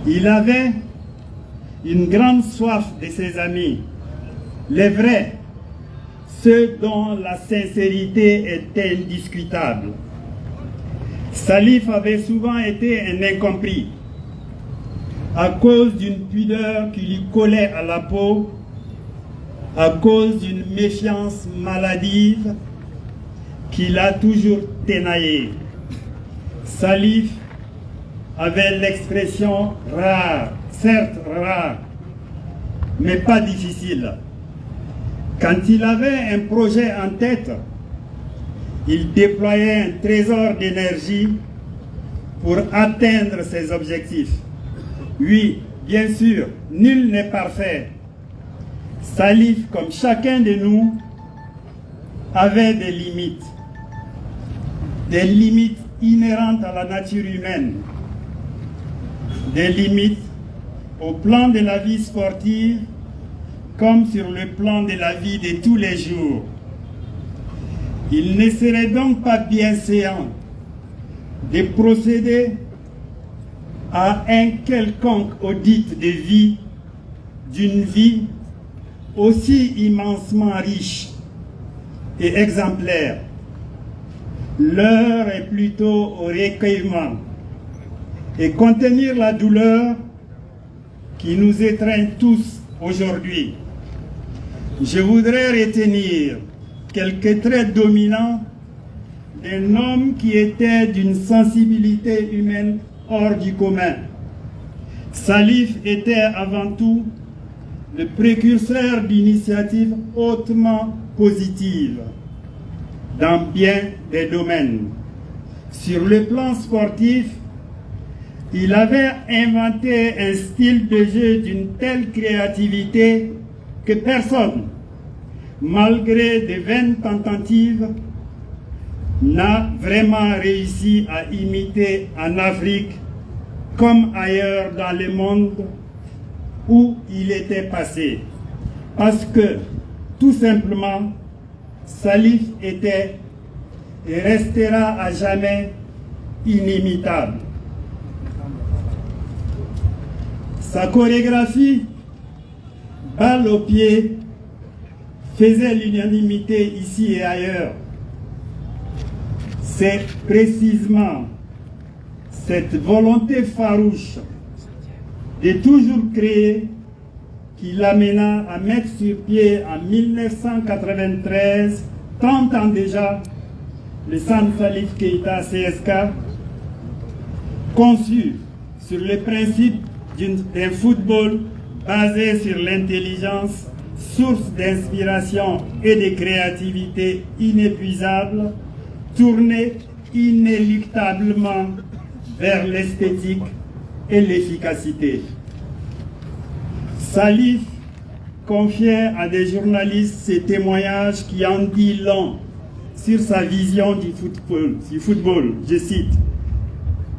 Il avait une grande soif de ses amis, les vrais, ceux dont la sincérité est indiscutable. Salif avait souvent été un incompris, à cause d'une pudeur qui lui collait à la peau, à cause d'une méfiance maladive qui l'a toujours ténaillé. Salif avait l'expression rare, certes rare, mais pas difficile. Quand il avait un projet en tête, il déployait un trésor d'énergie pour atteindre ses objectifs. Oui, bien sûr, nul n'est parfait. Salif, comme chacun de nous, avait des limites inhérentes à la nature humaine, des limites au plan de la vie sportive comme sur le plan de la vie de tous les jours. Il ne serait donc pas bienséant de procéder à un quelconque audit de vie, d'une vie aussi immensément riche et exemplaire. L'heure est plutôt au recueillement et contenir la douleur qui nous étreint tous aujourd'hui. Je voudrais retenir quelques traits dominants d'un homme qui était d'une sensibilité humaine hors du commun. Salif était avant tout le précurseur d'initiatives hautement positives dans bien des domaines. Sur le plan sportif, il avait inventé un style de jeu d'une telle créativité que personne, malgré de vaines tentatives, n'a vraiment réussi à imiter en Afrique comme ailleurs dans le monde où il était passé. Parce que, tout simplement, Salif était et restera à jamais inimitable. Sa chorégraphie, balle au pied, faisait l'unanimité ici et ailleurs. C'est précisément cette volonté farouche de toujours créer qui l'amena à mettre sur pied en 1993, 30 ans déjà, le Centre Salif Keita CSK, conçu sur le principe d'un football basé sur l'intelligence, source d'inspiration et de créativité inépuisable, tourné inéluctablement vers l'esthétique et l'efficacité. Salif confiait à des journalistes ces témoignages qui en disent long sur sa vision du football. Je cite: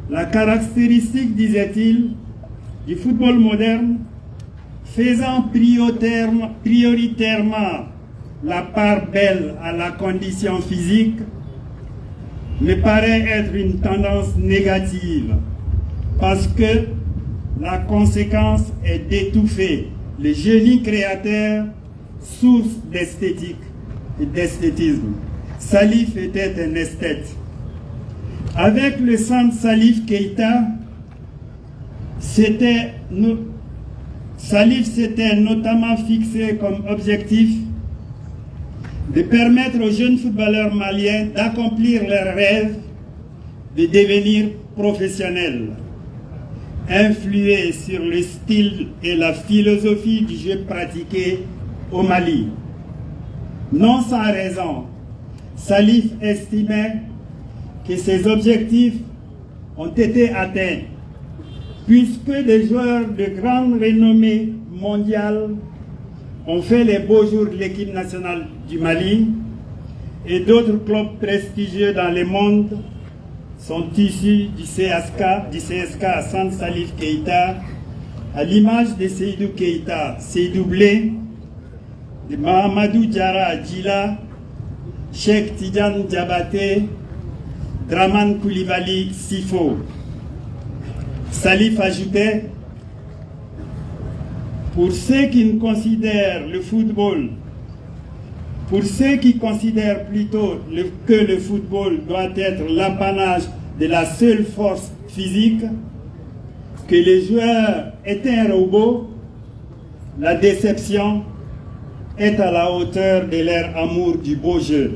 la caractéristique, disait-il, du football moderne, faisant prioritairement la part belle à la condition physique, me paraît être une tendance négative, parce que la conséquence est d'étouffer le génie créateur, source d'esthétique et d'esthétisme. Salif était un esthète. Avec le centre Salif Keita, Salif s'était notamment fixé comme objectif de permettre aux jeunes footballeurs maliens d'accomplir leur rêve de devenir professionnels. influé sur le style et la philosophie du jeu pratiqué au Mali. Non sans raison, Salif estimait que ses objectifs ont été atteints, puisque des joueurs de grande renommée mondiale ont fait les beaux jours de l'équipe nationale du Mali et d'autres clubs prestigieux dans le monde sont issus du CSK Hassan Salif Keïta, à l'image de Seydou Keïta, Seydou Blé, de Mahamadou Diarra Djila, Cheikh Tidiane Diabaté, Draman Koulibaly Sifo. Salif ajoutait: pour ceux qui considèrent le football, pour ceux qui considèrent plutôt que le football doit être l'apanage de la seule force physique, que les joueurs étaient un robot, la déception est à la hauteur de leur amour du beau jeu.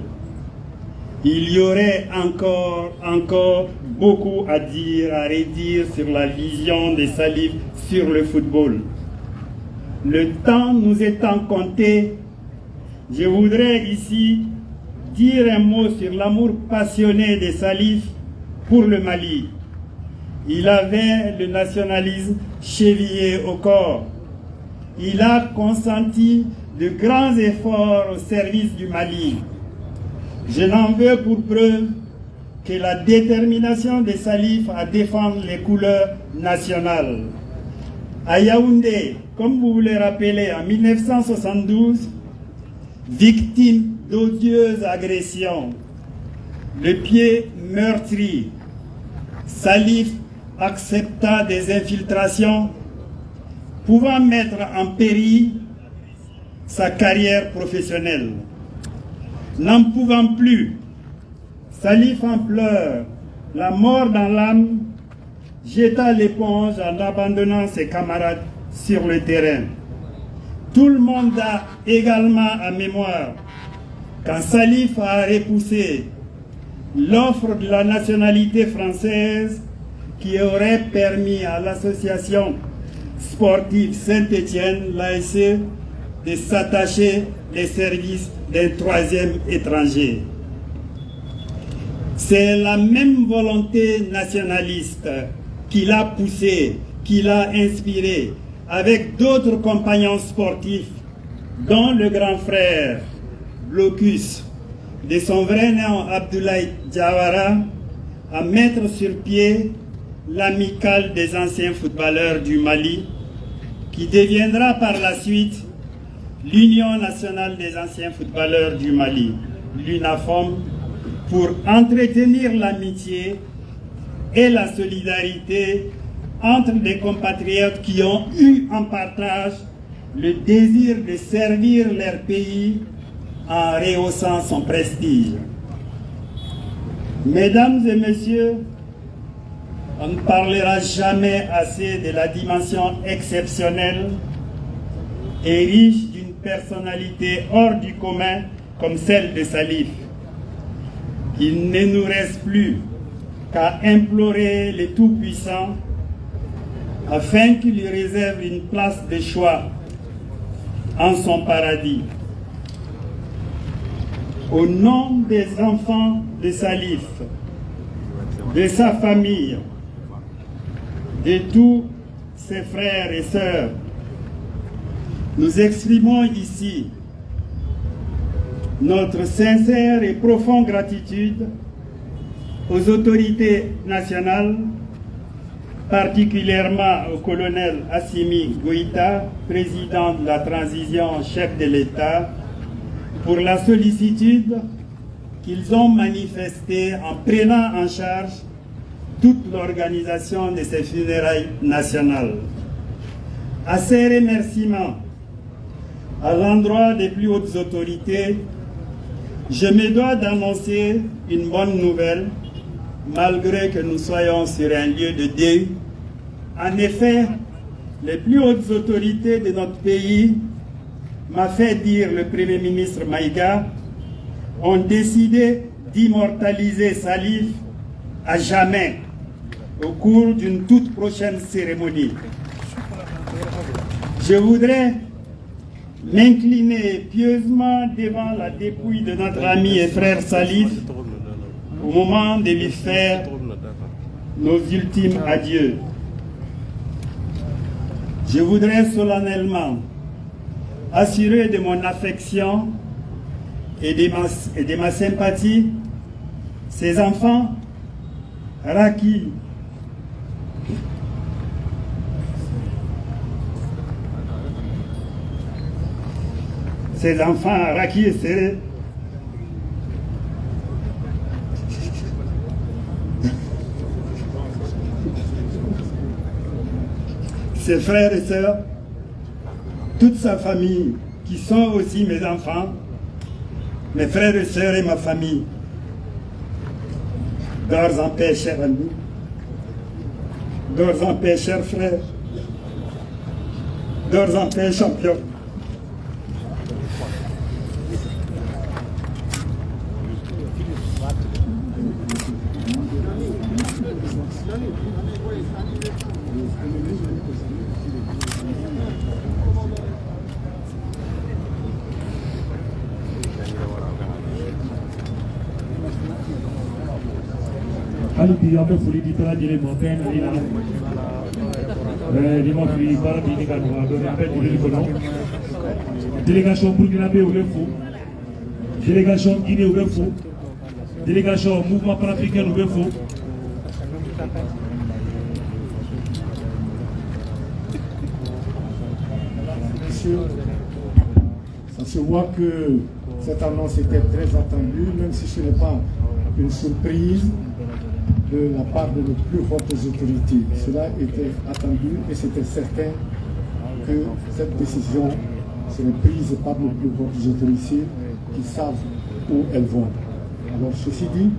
Il y aurait encore beaucoup à dire, à redire sur la vision de Salif sur le football. Le temps nous étant compté, je voudrais ici dire un mot sur l'amour passionné de Salif pour le Mali. Il avait le nationalisme chevillé au corps. Il a consenti de grands efforts au service du Mali. Je n'en veux pour preuve que la détermination de Salif à défendre les couleurs nationales. À Yaoundé, comme vous le rappelez, en 1972, victime d'odieuses agressions, le pied meurtri, Salif accepta des infiltrations pouvant mettre en péril sa carrière professionnelle. N'en pouvant plus, Salif en pleurs, la mort dans l'âme, jeta l'éponge en abandonnant ses camarades sur le terrain. Tout le monde a également en mémoire quand Salif a repoussé l'offre de la nationalité française qui aurait permis à l'association sportive Saint-Étienne, l'ASC, de s'attacher les services d'un troisième étranger. C'est la même volonté nationaliste qui l'a poussé, qui l'a inspiré, avec d'autres compagnons sportifs, dont le grand frère, Blocus, de son vrai nom Abdoulaye Diawara, à mettre sur pied l'amicale des anciens footballeurs du Mali, qui deviendra par la suite l'Union nationale des anciens footballeurs du Mali, l'UNAFOM, pour entretenir l'amitié et la solidarité entre des compatriotes qui ont eu en partage le désir de servir leur pays en rehaussant son prestige. Mesdames et messieurs, on ne parlera jamais assez de la dimension exceptionnelle et riche d'une personnalité hors du commun comme celle de Salif. Il ne nous reste plus qu'à implorer le Tout-Puissant afin qu'il lui réserve une place de choix en son paradis. Au nom des enfants de Salif, de sa famille, de tous ses frères et sœurs, nous exprimons ici notre sincère et profonde gratitude aux autorités nationales, particulièrement au colonel Assimi Goïta, président de la transition, chef de l'État, pour la sollicitude qu'ils ont manifestée en prenant en charge toute l'organisation de ces funérailles nationales. À ces remerciements, à l'endroit des plus hautes autorités, je me dois d'annoncer une bonne nouvelle, malgré que nous soyons sur un lieu de deuil. En effet, les plus hautes autorités de notre pays, m'a fait dire le Premier ministre Maïga, ont décidé d'immortaliser Salif à jamais au cours d'une toute prochaine cérémonie. Je voudrais m'incliner pieusement devant la dépouille de notre ami et frère Salif au moment de lui faire nos ultimes adieux. Je voudrais solennellement assurer de mon affection et de ma sympathie ses enfants, Raki, et Séré, ses frères et sœurs, toute sa famille, qui sont aussi mes enfants, mes frères et sœurs et ma famille. Dors en paix, chers amis. Dors en paix, chers frères. Dors en paix, champion. Alibi abe fuli di tala jele mo ben ina di mo fi bara bi ni ka no do abe di ko no délégation burkinabé ou le fou délégation Guinée ou le fou délégation mouvement panafricain ou le fou Monsieur, ça se voit que cette annonce était très attendue, même si ce n'est pas une surprise de la part de nos plus hautes autorités. Cela était attendu et c'était certain que cette décision serait prise par nos plus hautes autorités qui savent où elles vont. Alors ceci dit,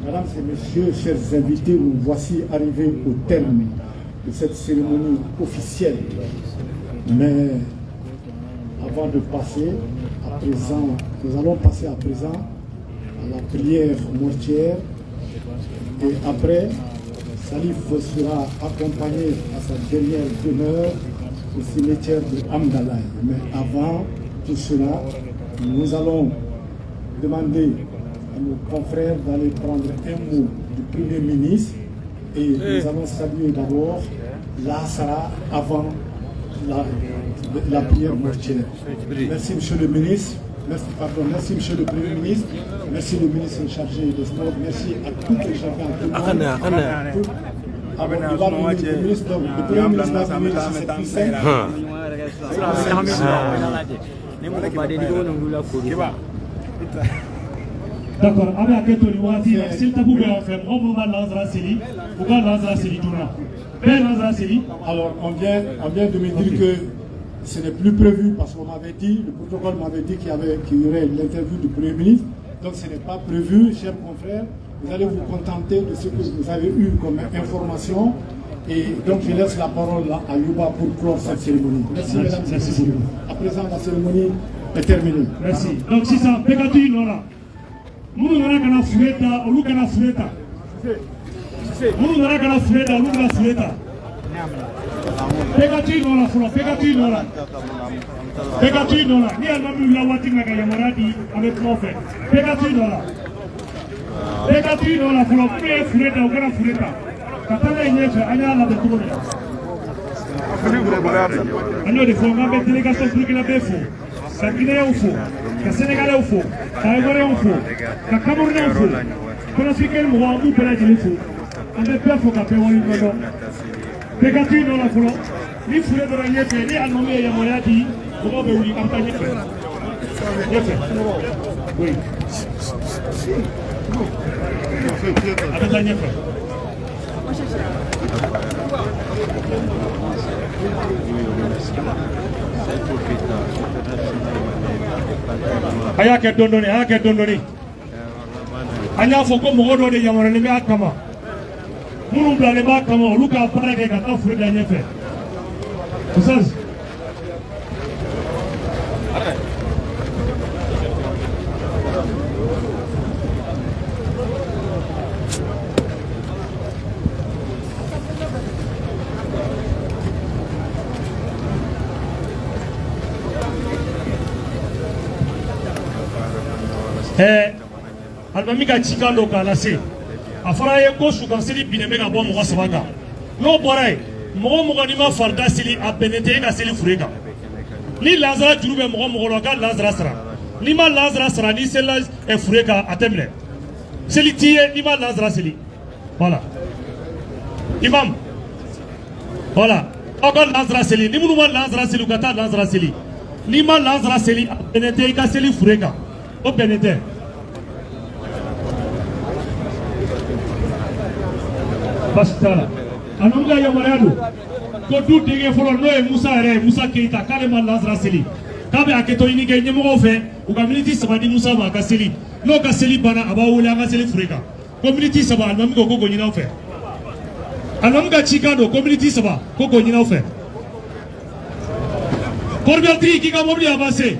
mesdames et messieurs, chers invités, nous voici arrivés au terme de cette cérémonie officielle. Mais avant de passer à présent, nous allons passer à présent à la prière mortuaire. Et après, Salif sera accompagné à sa dernière demeure au cimetière de Amdalaï. Mais avant tout cela, nous allons demander à nos confrères d'aller prendre un mot du Premier ministre et nous allons saluer d'abord l'Asra avant la prière mortuaire. Merci Monsieur le ministre. Merci Monsieur le Premier ministre, merci le ministre chargé des Sports, merci à tous les champions. Le Premier ministre va venir ici, c'est plus simple. D'accord, avec s'il t'a voulu en faire, on va lancer Sili, on va lancer Sili Alors, on vient de me dire que ce n'est plus prévu parce qu'on m'avait dit, le protocole m'avait dit qu'il y aurait l'interview du Premier ministre. Donc ce n'est pas prévu, chers confrères. Vous allez vous contenter de ce que vous avez eu comme information. Et donc je laisse la parole à Yuba pour clore cette cérémonie. Merci mesdames et messieurs. À présent, la cérémonie est terminée. Merci. Donc si ça, Pekatu Nora. Nous n'aurons qu'à la fouetta, ou qu'à la fouetta. Nous n'aurons qu'à la fouetta, ou qu'à la fouetta. Pekatu Nora, Pekatu Nora. Pekatu Nora. Ni à l'homme la wati na kayamoradi avec mon frère. Pekatu Nora. Pekatu Nora, pour la fouetta, ou qu'à la fouetta. Katana inyefe anyala de Touré. Agno de Fonga be délégation burkinabé fo. Ka Guinée au fo. Ka Sénégalais au fo. Ka Ivoirien au fo. Ka Camerounais au fo. Panafricain mo wa mu pela jeli fo. Ande pe fo ka pe woni ngodo. Pekatu no la folo. Ni fure do ranyefe ni almame ya moyadi. Ko be wuli kamta nyefe. Nyefe. Oui. Ada nyefe. Ayake dondoni. Anya foko mogodo de yamore ni akama. Munu blale ba kama luka para ke ka fure da nyefe. Tusaz. Almamika Chikando Kalase. Afaraye ko sukansili bineme ka bo mo sabaka. No boray. Mo nima farda sili abenete ka sili fureka. Ni Lazara jurube mo ka Lazara sra. Ni ma Lazara sra ni sela e fureka atemle. Seli tie ni ma Lazara sili. Voilà. Imam. Voilà. Encore Lazara seli. Ni mu ma Lazara seli kata Lazara seli. Ni ma Lazara seli abenete ka seli fureka. O benete. Bastala. Anonga ya Mariano. Kodu dege folo noe Musa Keita kalema Lazara seli. Kabe aketo inige nyemo fe ukamiliti sabadi Musa ba kaseli. No kaseli bana abawule akaseli fureka. Community saba almami ko nyina ofe. Anonga Chikado community saba ko nyina ofe. Korbial tri ki ka mobili avance.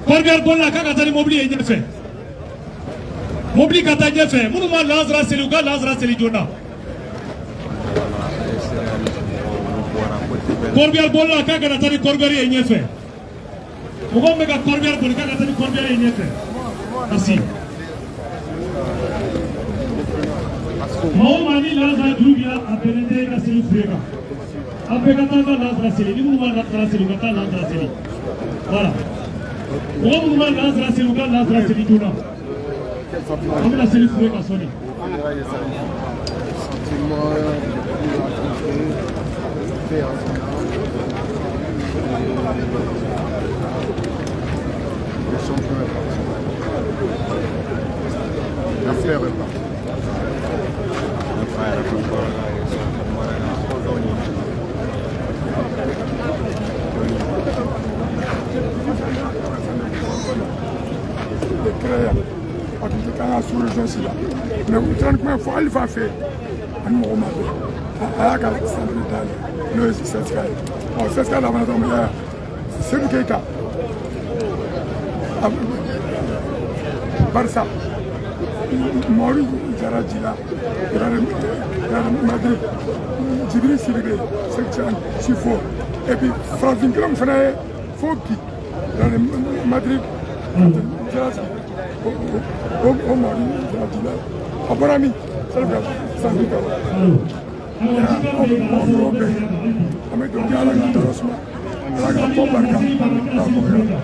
Korbial bolla ka katani mobili enyefe. Mobili katanye fe. Munu ma Lazara seli uga Lazara seli jona. Korbial bolla ka katani korbial enyefe. Mugombe ka korbial bolla ka katani korbial enyefe. Merci. Mani Lazara Drubia a pénétré la cellule Frega. Après Katana Lazara Cellule, nous avons Lazara Cellule, Lazara Cellule. Voilà. Nous avons Lazara Cellule, Lazara Cellule. Comme la cellule Frega sonne. L'affaire est mais vous tenez comment il faut aller faire faire un moment à la carte le c'est ça bon c'est ça la maison c'est le Keita Barça Mori Jarajila Madrid Djibril Siré Sekchan Chifo et puis Francine Kram Fanae Foki Madrid Jarajila au Mori Jarajila Aborami Salvador Sandika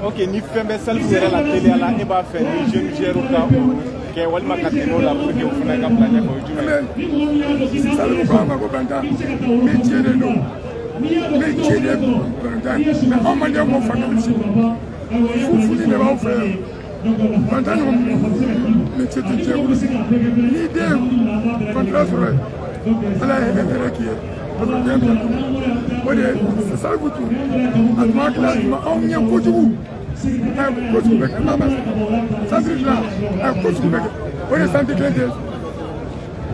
ok ni fɛn sali yɛrɛ la teliya la e b'a fɛ ni jeune gère ka kɛ walima ka tɛmɛ o la pour que o fana ka bila ɲɛfɛ o ye jumɛn Salimu ko a ma ko bɛnkan min tiɲɛnen don min tiɲɛnen bɛnkan mais anw maliyɛn m'o faamuyali si fufuli de b'aw fɛ yan bɛnkan ni cɛ tɛ diɲɛ wolo n'i den ye kɔntira sɔrɔ yen ala ye hɛrɛ k'i ye o de ye Salimu tun a tun b'a dilan a tun b'anw ɲɛ kojugu kojugu bɛ kɛ mama santiri dilan kojugu bɛ kɛ o de santiri kelen tɛ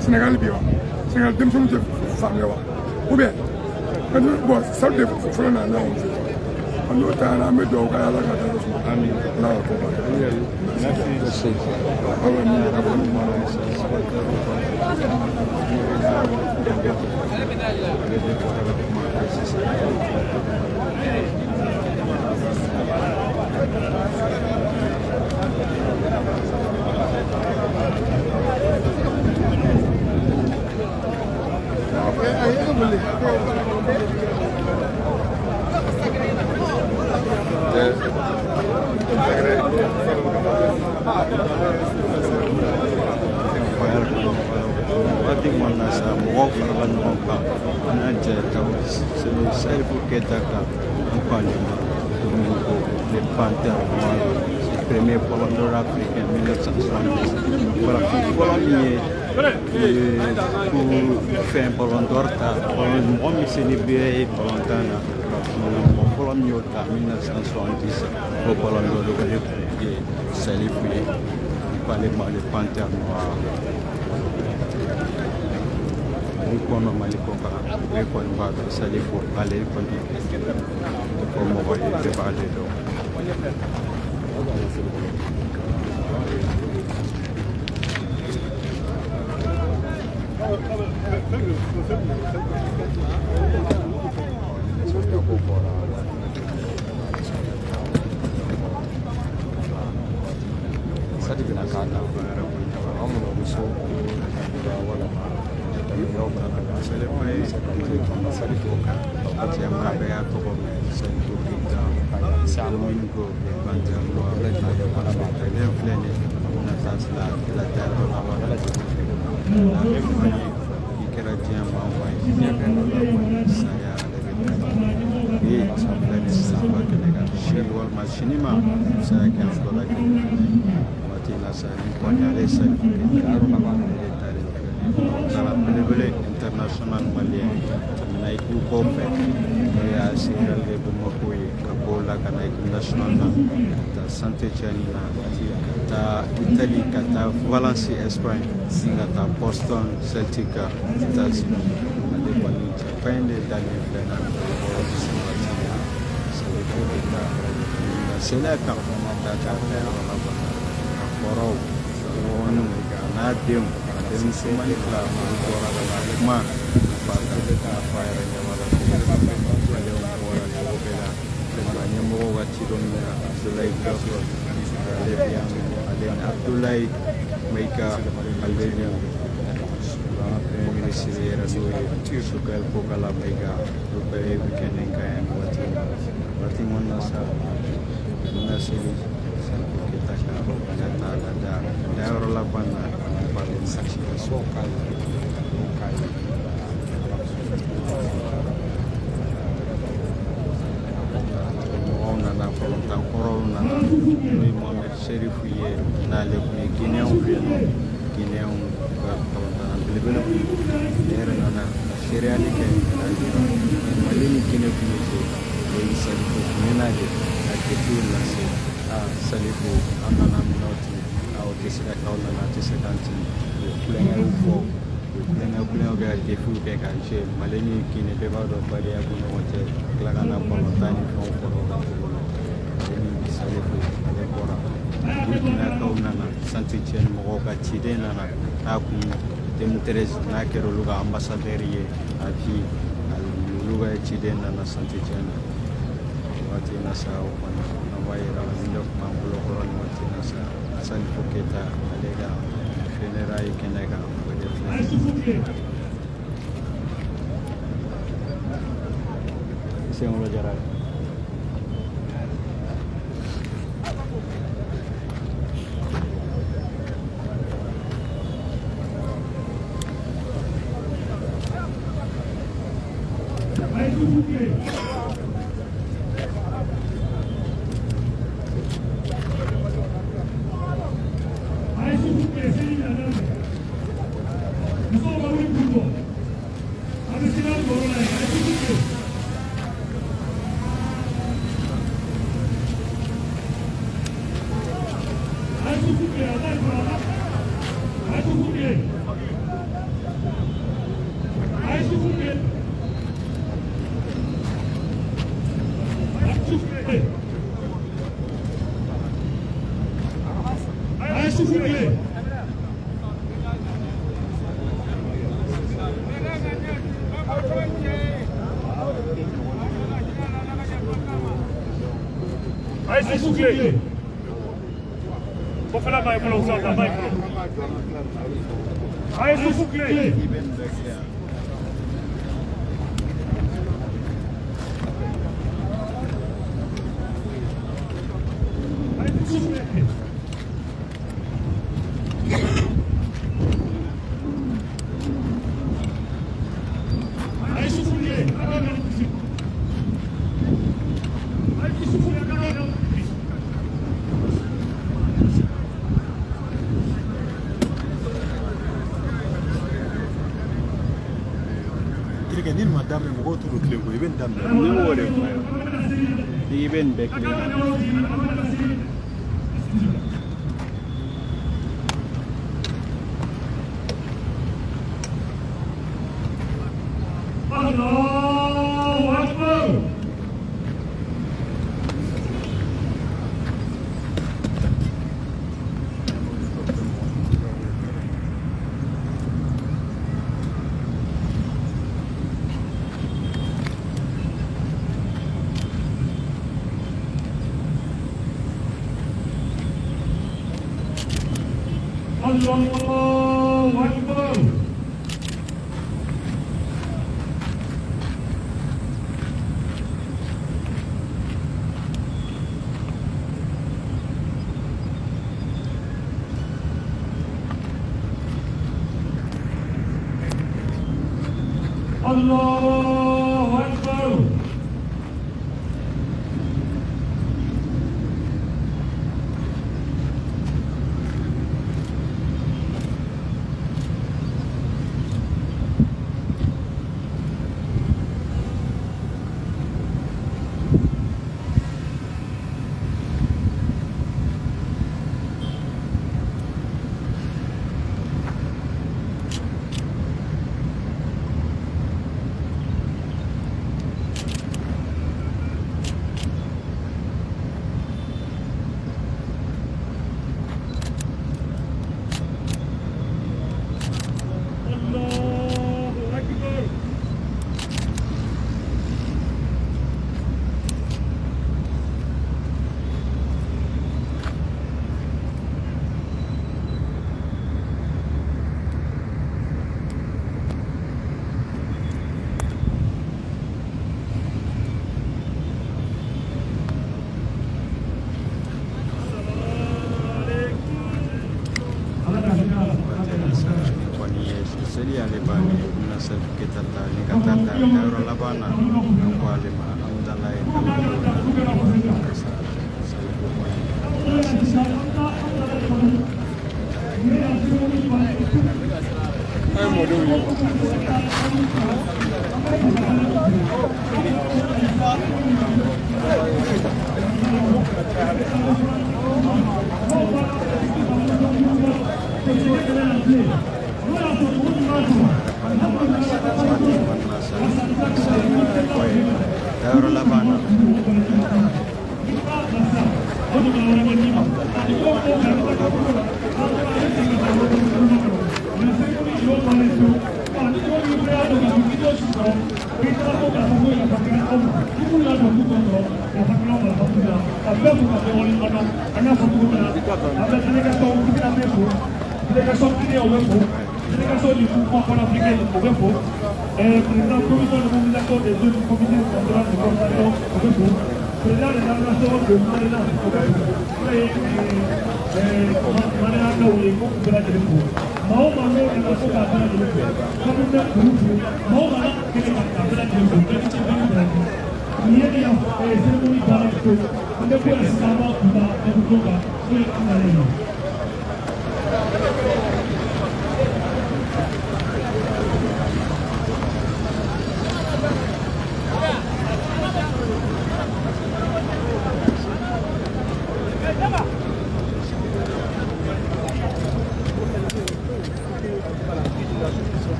Sénégal bi wa Sénégal denmisɛnninw tɛ faamuya wa ou bien bon Salimu de fɔlɔ nana n'anw fɛ yen n'o taara an bɛ dugawu kɛ Ala ka dayɔrɔ suma Ala ka ko ban. Les Panthères noirs, le premier ballon d'or africain en 1970. Voilà, pour faire un ballon d'or, c'est libéré ballon d'or en 1970. Le ballon d'or est célébré par les Panthères noirs. Kono maliko ka be ko ba sali ko ale ko ni ko mo ko be ba de do sadi na kana bara ko ya amu no so da wala ma da yo ba na sele mai ko sadi ko ka ati amra be ya ko ko sai ko kita sa mo ko banja lo ala na ya para ba ta ne flene na tasla la ta ro na ba la kira dia ma wa ya ga no saya e sampai selama kenegar shirwal machinima saya kan sekolah mati nasari kuanyale saya karo na ba dalam bele-bele internasional malien naik ukope ya siral de bumakoi kabola kana national ta santé chanina ta Italie ta Valence Espagne singa ta Boston Celtica États-Unis ade bani pende dali plena c'est là quand on a fait la foro onu na dem semani la foro la ma fata ta fire ne wala ko le wala ko bela mana nyamo wati don Abdoulaye Gasso le bien Alen Abdoulaye Maïka Alvenia Premier ministre era lui sugal ko kala Maïka rupere weekend kan wati monna sa nasili kita karo data ada orang lapan paling saksi sokal ona na fronta corona ni Mohamed Sherif ye na le Guinéen fronta na lebele era na seriali ke na malini Guinée ni salifu menaje akitula se salifu amana minoti au kisika kaula na tisekanti kulenga ufo kulenga ga defu ke kanje maleni kine beba do bari abuno wote klaga na polontani fon foro ga ni salifu ale bora burkina kauna na Saint-Étienne mo ga chide na aku demuterez na kero luga ambassadeur ye afi luga chide na Saint-Étienne wati nasa wana nawaira ndok mambulo koroni wati nasa sani poketa alega fenerai kenega wede c'est on le dira Allez, s'il vous plaît. Pour faire la main, il faut la main. Allez, s'il vous plaît. Madame mɔgɔw t'u tile ko i bɛ nin daminɛ ne y'o de fɔ i bɛ nin bɛɛ kelen الله أكبر. الله أكبر.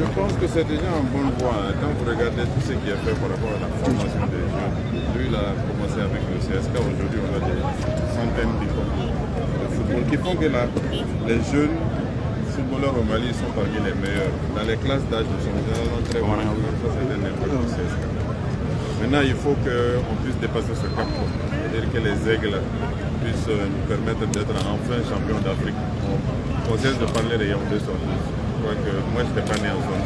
Je pense que c'est déjà en bonne voie. Quand vous regardez tout ce qui est fait par rapport à la formation des jeunes, lui il a commencé avec le CSK, aujourd'hui on a des centaines d'écoles de football qui font que les jeunes footballeurs au Mali sont parmi les meilleurs. Dans les classes d'âge, ils sont généralement très bons. Ça c'est un impact du CSK. Maintenant il faut qu'on puisse dépasser ce cap. C'est-à-dire que les aigles puissent nous permettre d'être enfin champions d'Afrique. On cesse de parler des Yaoundé sur nous. Je crois que moi je n'étais pas né en zone.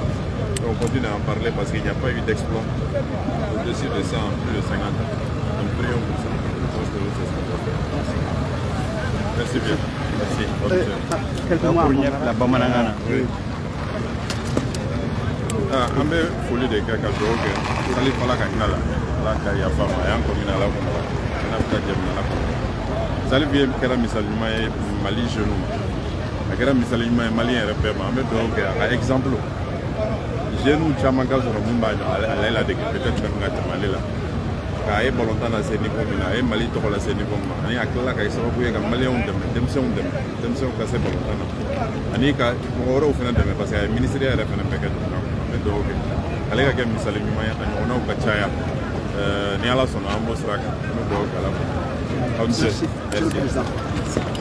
On continue à en parler parce qu'il n'y a pas eu d'exploit au-dessus de ça en plus de 50 ans. Donc prions pour ça. Je pense que c'est ce qu'on doit faire. Merci bien. Merci. Quelques mots la Bamanangana. Oui. An bɛ foli de kɛ ka dugawu kɛ sali fala ka hinɛ ala ka yafa ma a y'an kɔmina ala kɔnɔ a n'a bɛ taa jamana ala kɔnɔ sali fi kɛra misali ɲuman ye Mali jeunes ma a kɛra misali ɲuman ye maliyɛn yɛrɛ bɛɛ ma an bɛ dugawu kɛ a ka exemple jeunes caman ka sɔrɔ min b'a ale ladege peut-être même ka tɛmɛ ale la k'a ye balontan lase niveau min na a ye Mali tɔgɔ lase niveau min na ani a tilala ka kɛ sababu ye ka maliyɛnw dɛmɛ denmisɛnw ka se balontan na ani ka mɔgɔ wɛrɛw fana dɛmɛ parce que a ye ministère yɛrɛ fana bɛɛ kɛ jamana kɔnɔ an bɛ dugawu kɛ ale ka kɛ misali ɲuman ye a ɲɔgɔnnaw ka caya ni ala sɔnna an b'o sira kan an bɛ dugawu kɛ ala kɔnɔ aw ni ce. Merci.